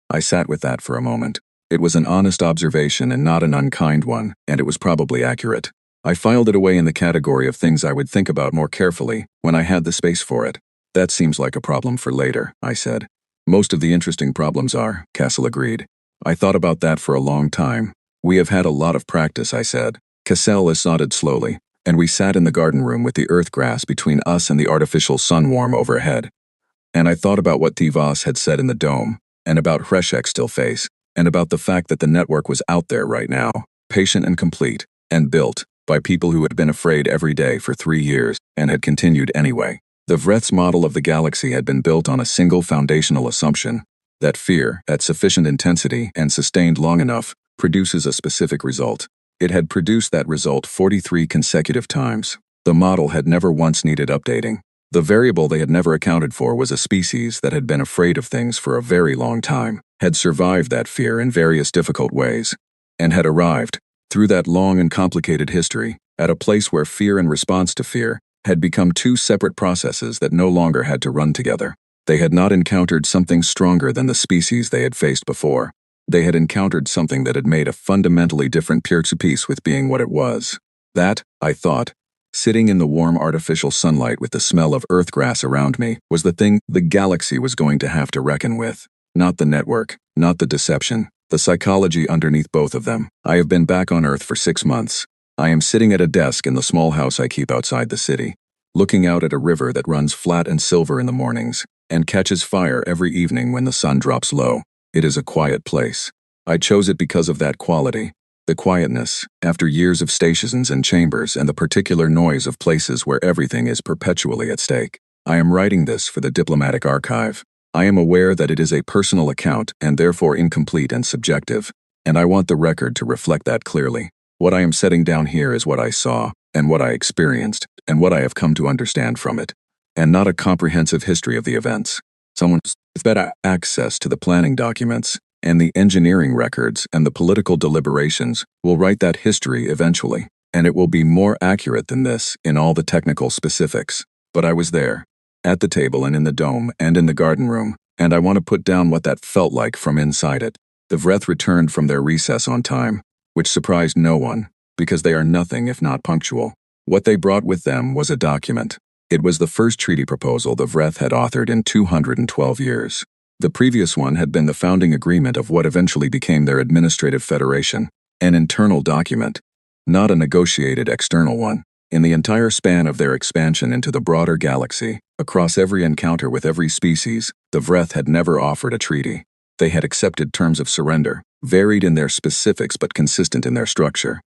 I sat with that for a moment. It was an honest observation and not an unkind one, and it was probably accurate. I filed it away in the category of things I would think about more carefully when I had the space for it. "That seems like a problem for later," I said. "Most of the interesting problems are," Castle agreed. "I thought about that for a long time. We have had a lot of practice," I said. Cassell nodded slowly, and we sat in the garden room with the earth grass between us and the artificial sun warm overhead. And I thought about what Tivas had said in the dome, and about Hreshek's still face, and about the fact that the network was out there right now, patient and complete, and built by people who had been afraid every day for 3 years and had continued anyway. The Vreth's model of the galaxy had been built on a single foundational assumption, that fear, at sufficient intensity and sustained long enough, produces a specific result. It had produced that result 43 consecutive times. The model had never once needed updating. The variable they had never accounted for was a species that had been afraid of things for a very long time, had survived that fear in various difficult ways, and had arrived, through that long and complicated history, at a place where fear and response to fear had become two separate processes that no longer had to run together. They had not encountered something stronger than the species they had faced before. They had encountered something that had made a fundamentally different peace with being what it was. That, I thought, sitting in the warm artificial sunlight with the smell of earthgrass around me, was the thing the galaxy was going to have to reckon with. Not the network, not the deception, the psychology underneath both of them. I have been back on Earth for 6 months. I am sitting at a desk in the small house I keep outside the city, looking out at a river that runs flat and silver in the mornings, and catches fire every evening when the sun drops low. It is a quiet place. I chose it because of that quality. The quietness, after years of stations and chambers and the particular noise of places where everything is perpetually at stake. I am writing this for the diplomatic archive. I am aware that it is a personal account and therefore incomplete and subjective, and I want the record to reflect that clearly. What I am setting down here is what I saw, and what I experienced, and what I have come to understand from it, and not a comprehensive history of the events. Someone with better access to the planning documents, and the engineering records and the political deliberations will write that history eventually, and it will be more accurate than this in all the technical specifics. But I was there, at the table and in the dome and in the garden room, and I want to put down what that felt like from inside it. The Vreth returned from their recess on time, which surprised no one, because they are nothing if not punctual. What they brought with them was a document. It was the first treaty proposal the Vreth had authored in 212 years. The previous one had been the founding agreement of what eventually became their administrative federation, an internal document, not a negotiated external one. In the entire span of their expansion into the broader galaxy, across every encounter with every species, the Vreth had never offered a treaty. They had accepted terms of surrender, varied in their specifics but consistent in their structure.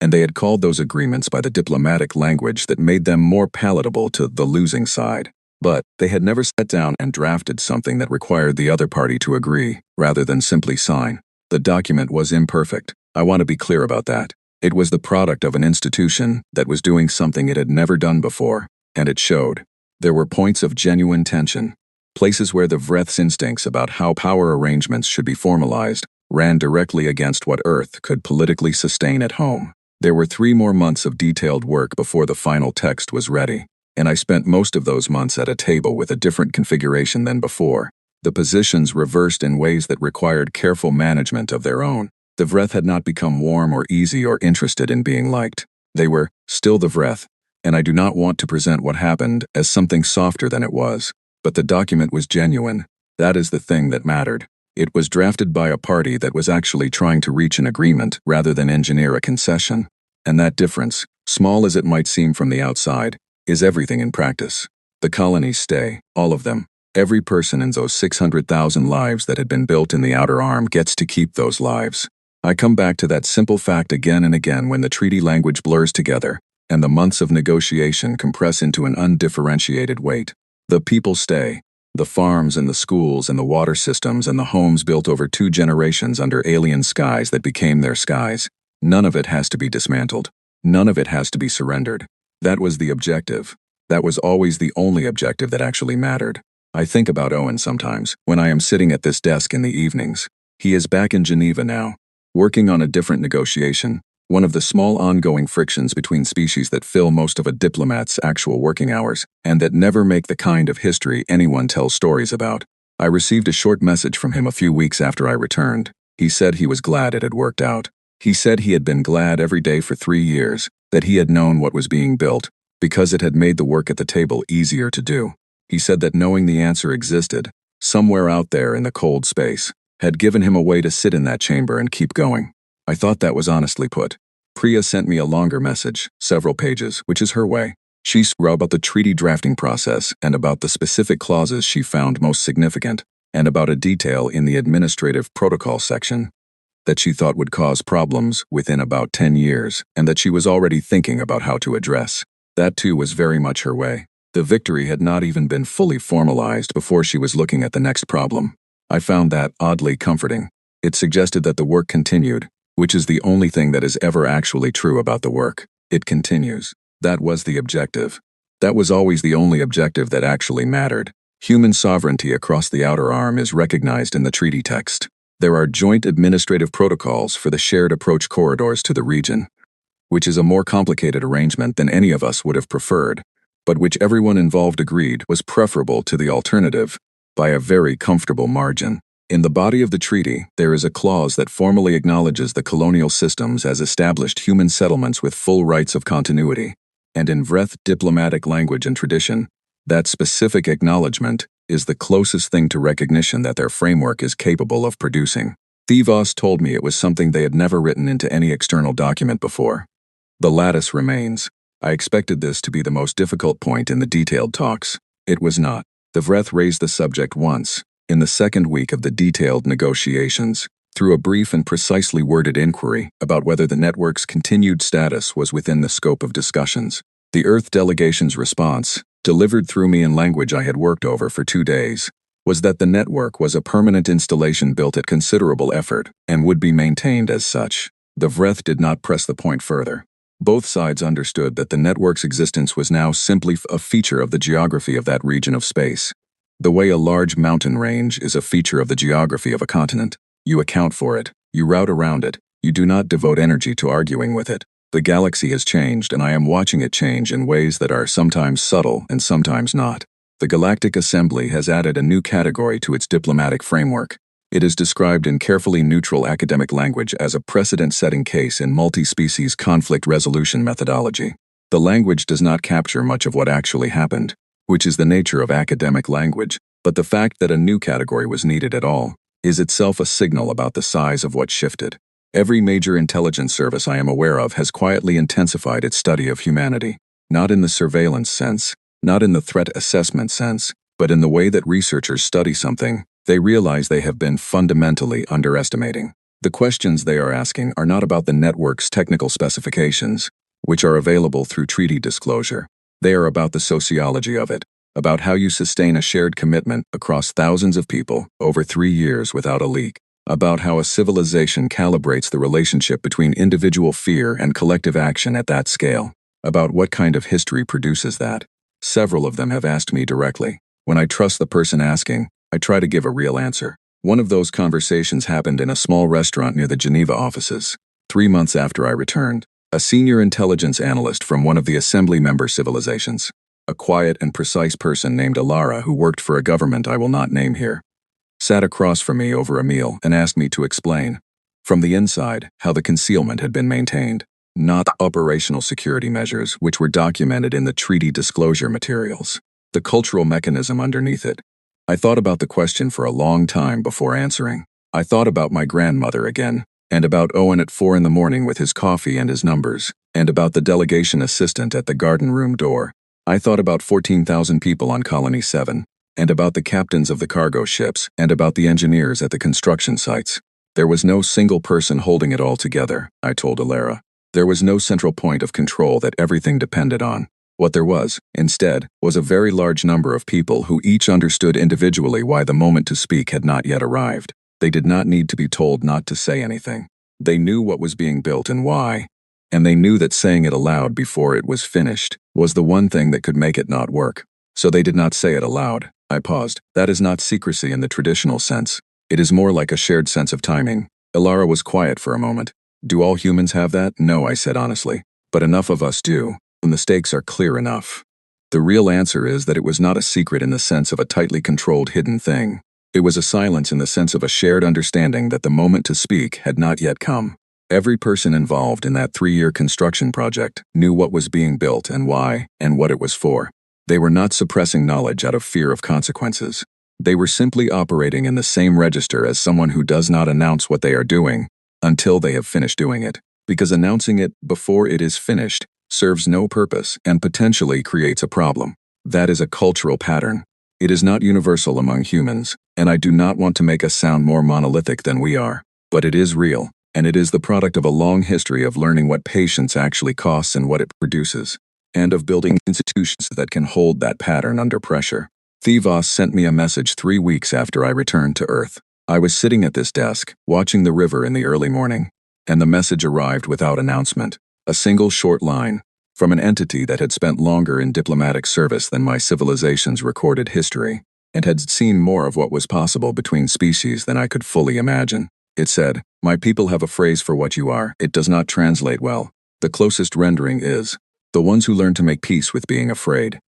And they had called those agreements by the diplomatic language that made them more palatable to the losing side. But they had never sat down and drafted something that required the other party to agree, rather than simply sign. The document was imperfect. I want to be clear about that. It was the product of an institution that was doing something it had never done before, and it showed. There were points of genuine tension, places where the Vreth's instincts about how power arrangements should be formalized ran directly against what Earth could politically sustain at home. There were 3 more months of detailed work before the final text was ready, and I spent most of those months at a table with a different configuration than before. The positions reversed in ways that required careful management of their own. The Vreth had not become warm or easy or interested in being liked. They were still the Vreth, and I do not want to present what happened as something softer than it was. But the document was genuine. That is the thing that mattered. It was drafted by a party that was actually trying to reach an agreement rather than engineer a concession. And that difference, small as it might seem from the outside, is everything in practice. The colonies stay, all of them. Every person in those 600,000 lives that had been built in the outer arm gets to keep those lives. I come back to that simple fact again and again when the treaty language blurs together, and the months of negotiation compress into an undifferentiated weight. The people stay. The farms and the schools and the water systems and the homes built over 2 generations under alien skies that became their skies. None of it has to be dismantled. None of it has to be surrendered. That was the objective. That was always the only objective that actually mattered. I think about Owen sometimes, when I am sitting at this desk in the evenings. He is back in Geneva now, working on a different negotiation, one of the small ongoing frictions between species that fill most of a diplomat's actual working hours, and that never make the kind of history anyone tells stories about. I received a short message from him a few weeks after I returned. He said he was glad it had worked out. He said he had been glad every day for 3 years, that he had known what was being built, because it had made the work at the table easier to do. He said that knowing the answer existed, somewhere out there in the cold space, had given him a way to sit in that chamber and keep going. I thought that was honestly put. Priya sent me a longer message, several pages, which is her way. She wrote about the treaty drafting process and about the specific clauses she found most significant, and about a detail in the administrative protocol section that she thought would cause problems within about 10 years, and that she was already thinking about how to address. That too was very much her way. The victory had not even been fully formalized before she was looking at the next problem. I found that oddly comforting. It suggested that the work continued, which is the only thing that is ever actually true about the work. It continues. That was the objective. That was always the only objective that actually mattered. Human sovereignty across the outer arm is recognized in the treaty text. There are joint administrative protocols for the shared approach corridors to the region. which is a more complicated arrangement than any of us would have preferred, but which everyone involved agreed was preferable to the alternative by a very comfortable margin. In the body of the treaty, there is a clause that formally acknowledges the colonial systems as established human settlements with full rights of continuity, and in Vreth diplomatic language and tradition, that specific acknowledgement is the closest thing to recognition that their framework is capable of producing. Thivos told me it was something they had never written into any external document before. The lattice remains. I expected this to be the most difficult point in the detailed talks. It was not. The Vreth raised the subject once, in the second week of the detailed negotiations, through a brief and precisely worded inquiry about whether the network's continued status was within the scope of discussions. The Earth delegation's response, delivered through me in language I had worked over for 2 days, was that the network was a permanent installation built at considerable effort and would be maintained as such. The Vreth did not press the point further. Both sides understood that the network's existence was now simply a feature of the geography of that region of space. The way a large mountain range is a feature of the geography of a continent. You account for it, you route around it, you do not devote energy to arguing with it. The galaxy has changed, and I am watching it change in ways that are sometimes subtle and sometimes not. The Galactic Assembly has added a new category to its diplomatic framework. It is described in carefully neutral academic language as a precedent-setting case in multi-species conflict resolution methodology. The language does not capture much of what actually happened, which is the nature of academic language, but the fact that a new category was needed at all is itself a signal about the size of what shifted. Every major intelligence service I am aware of has quietly intensified its study of humanity, not in the surveillance sense, not in the threat assessment sense, but in the way that researchers study something they realize they have been fundamentally underestimating. The questions they are asking are not about the network's technical specifications, which are available through treaty disclosure. They are about the sociology of it, about how you sustain a shared commitment across thousands of people over 3 years without a leak, about how a civilization calibrates the relationship between individual fear and collective action at that scale, about what kind of history produces that. Several of them have asked me directly. When I trust the person asking, I try to give a real answer. One of those conversations happened in a small restaurant near the Geneva offices, 3 months after I returned. A senior intelligence analyst from one of the assembly member civilizations, a quiet and precise person named Alara who worked for a government I will not name here, sat across from me over a meal and asked me to explain, from the inside, how the concealment had been maintained, not the operational security measures which were documented in the treaty disclosure materials, the cultural mechanism underneath it. I thought about the question for a long time before answering. I thought about my grandmother again, and about Owen at 4 in the morning with his coffee and his numbers, and about the delegation assistant at the garden room door. I thought about 14,000 people on Colony 7, and about the captains of the cargo ships, and about the engineers at the construction sites. There was no single person holding it all together, I told Alara. There was no central point of control that everything depended on. What there was, instead, was a very large number of people who each understood individually why the moment to speak had not yet arrived. They did not need to be told not to say anything. They knew what was being built and why, and they knew that saying it aloud before it was finished was the one thing that could make it not work. So they did not say it aloud. I paused. That is not secrecy in the traditional sense. It is more like a shared sense of timing. Alara was quiet for a moment. Do all humans have that? No, I said honestly. But enough of us do. And the stakes are clear enough. The real answer is that it was not a secret in the sense of a tightly controlled hidden thing. It was a silence in the sense of a shared understanding that the moment to speak had not yet come. Every person involved in that 3-year construction project knew what was being built and why, and what it was for. They were not suppressing knowledge out of fear of consequences. They were simply operating in the same register as someone who does not announce what they are doing until they have finished doing it, because announcing it before it is finished serves no purpose and potentially creates a problem. That is a cultural pattern. It is not universal among humans, and I do not want to make us sound more monolithic than we are, but it is real, and it is the product of a long history of learning what patience actually costs and what it produces, and of building institutions that can hold that pattern under pressure. Thivos sent me a message 3 weeks after I returned to Earth. I was sitting at this desk, watching the river in the early morning, and the message arrived without announcement. A single short line, from an entity that had spent longer in diplomatic service than my civilization's recorded history, and had seen more of what was possible between species than I could fully imagine. It said, "My people have a phrase for what you are. It does not translate well, The closest rendering is, the ones who learn to make peace with being afraid.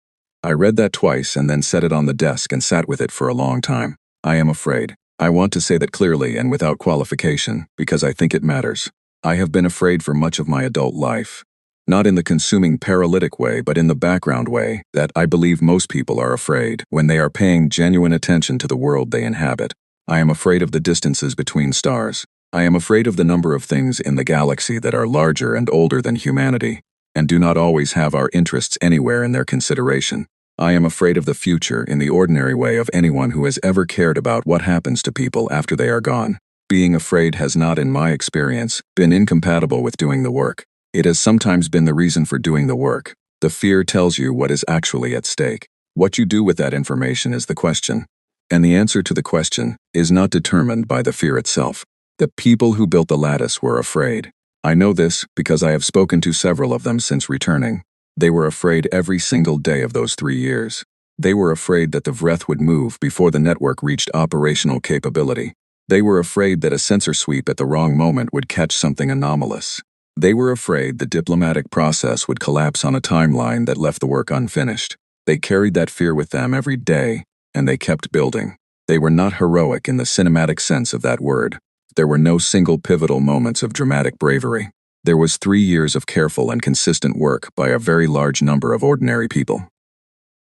I read that twice and then set it on the desk and sat with it for a long time. I am afraid. I want to say that clearly and without qualification, because I think it matters. I have been afraid for much of my adult life. Not in the consuming paralytic way, but in the background way, that I believe most people are afraid when they are paying genuine attention to the world they inhabit. I am afraid of the distances between stars. I am afraid of the number of things in the galaxy that are larger and older than humanity, and do not always have our interests anywhere in their consideration. I am afraid of the future in the ordinary way of anyone who has ever cared about what happens to people after they are gone. Being afraid has not, in my experience, been incompatible with doing the work. It has sometimes been the reason for doing the work. The fear tells you what is actually at stake. What you do with that information is the question. And the answer to the question is not determined by the fear itself. The people who built the lattice were afraid. I know this because I have spoken to several of them since returning. They were afraid every single day of those 3 years. They were afraid that the Vreth would move before the network reached operational capability. They were afraid that a sensor sweep at the wrong moment would catch something anomalous. They were afraid the diplomatic process would collapse on a timeline that left the work unfinished. They carried that fear with them every day, and they kept building. They were not heroic in the cinematic sense of that word. There were no single pivotal moments of dramatic bravery. There was 3 years of careful and consistent work by a very large number of ordinary people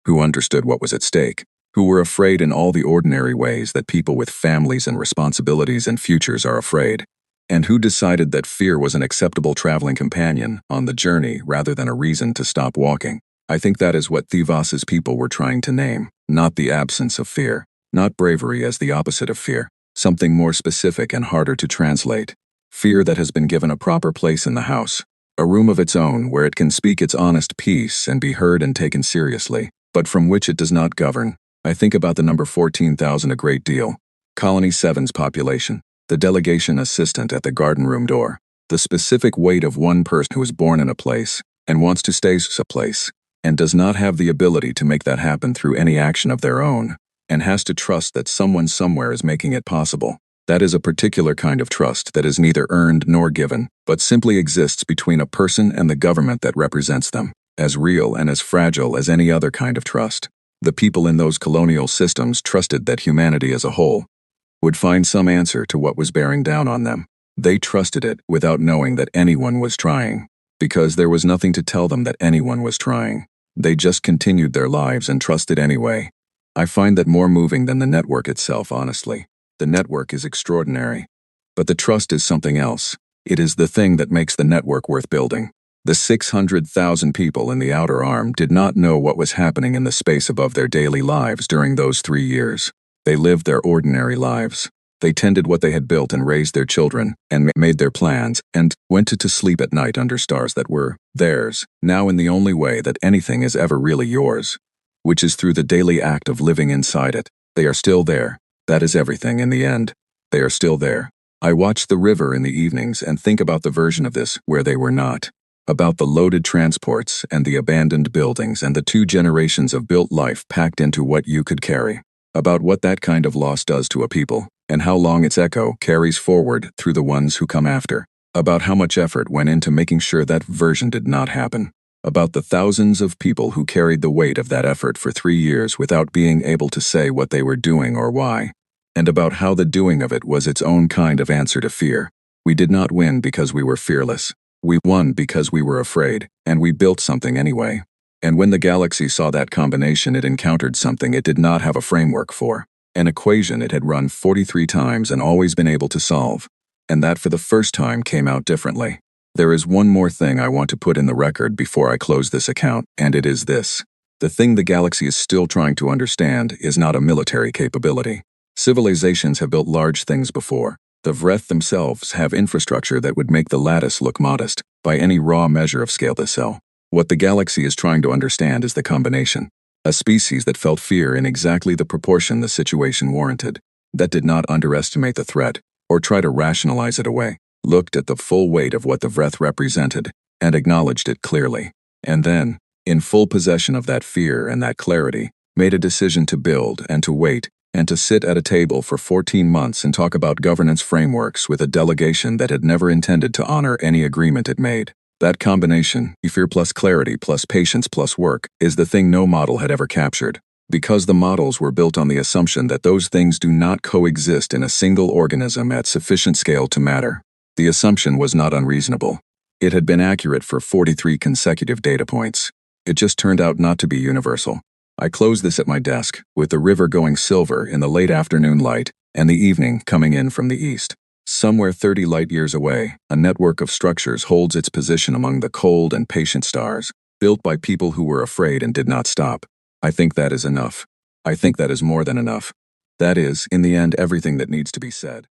who understood what was at stake, who were afraid in all the ordinary ways that people with families and responsibilities and futures are afraid, and who decided that fear was an acceptable traveling companion on the journey rather than a reason to stop walking. I think that is what Thivas's people were trying to name, not the absence of fear, not bravery as the opposite of fear, something more specific and harder to translate. Fear that has been given a proper place in the house, a room of its own where it can speak its honest piece and be heard and taken seriously, but from which it does not govern. I think about the number 14,000 a great deal. Colony 7's population, the delegation assistant at the garden room door, the specific weight of one person who is born in a place and wants to stay a place, and does not have the ability to make that happen through any action of their own, and has to trust that someone somewhere is making it possible. That is a particular kind of trust that is neither earned nor given, but simply exists between a person and the government that represents them, as real and as fragile as any other kind of trust. The people in those colonial systems trusted that humanity as a whole would find some answer to what was bearing down on them. They trusted it without knowing that anyone was trying, because there was nothing to tell them that anyone was trying. They just continued their lives and trusted anyway. I find that more moving than the network itself, honestly. The network is extraordinary, but the trust is something else. It is the thing that makes the network worth building. The 600,000 people in the outer arm did not know what was happening in the space above their daily lives during those 3 years. They lived their ordinary lives. They tended what they had built and raised their children, and made their plans, and went to sleep at night under stars that were theirs, now in the only way that anything is ever really yours, which is through the daily act of living inside it. They are still there. That is everything in the end. They are still there. I watch the river in the evenings and think about the version of this where they were not. About the loaded transports and the abandoned buildings and the 2 generations of built life packed into what you could carry. About what that kind of loss does to a people, and how long its echo carries forward through the ones who come after. About how much effort went into making sure that version did not happen. About the thousands of people who carried the weight of that effort for 3 years without being able to say what they were doing or why. And about how the doing of it was its own kind of answer to fear. We did not win because we were fearless. We won because we were afraid, and we built something anyway. And when the galaxy saw that combination, it encountered something it did not have a framework for. An equation it had run 43 times and always been able to solve. And that for the first time came out differently. There is one more thing I want to put in the record before I close this account, and it is this. The thing the galaxy is still trying to understand is not a military capability. Civilizations have built large things before. The Vreth themselves have infrastructure that would make the lattice look modest, by any raw measure of scale to sell. What the galaxy is trying to understand is the combination. A species that felt fear in exactly the proportion the situation warranted, that did not underestimate the threat, or try to rationalize it away, looked at the full weight of what the Vreth represented, and acknowledged it clearly, and then, in full possession of that fear and that clarity, made a decision to build and to wait, and to sit at a table for 14 months and talk about governance frameworks with a delegation that had never intended to honor any agreement it made. That combination, fear plus clarity plus patience plus work, is the thing no model had ever captured. Because the models were built on the assumption that those things do not coexist in a single organism at sufficient scale to matter. The assumption was not unreasonable. It had been accurate for 43 consecutive data points. It just turned out not to be universal. I closed this at my desk, with the river going silver in the late afternoon light and the evening coming in from the east. Somewhere 30 light-years away, a network of structures holds its position among the cold and patient stars, built by people who were afraid and did not stop. I think that is enough. I think that is more than enough. That is, in the end, everything that needs to be said.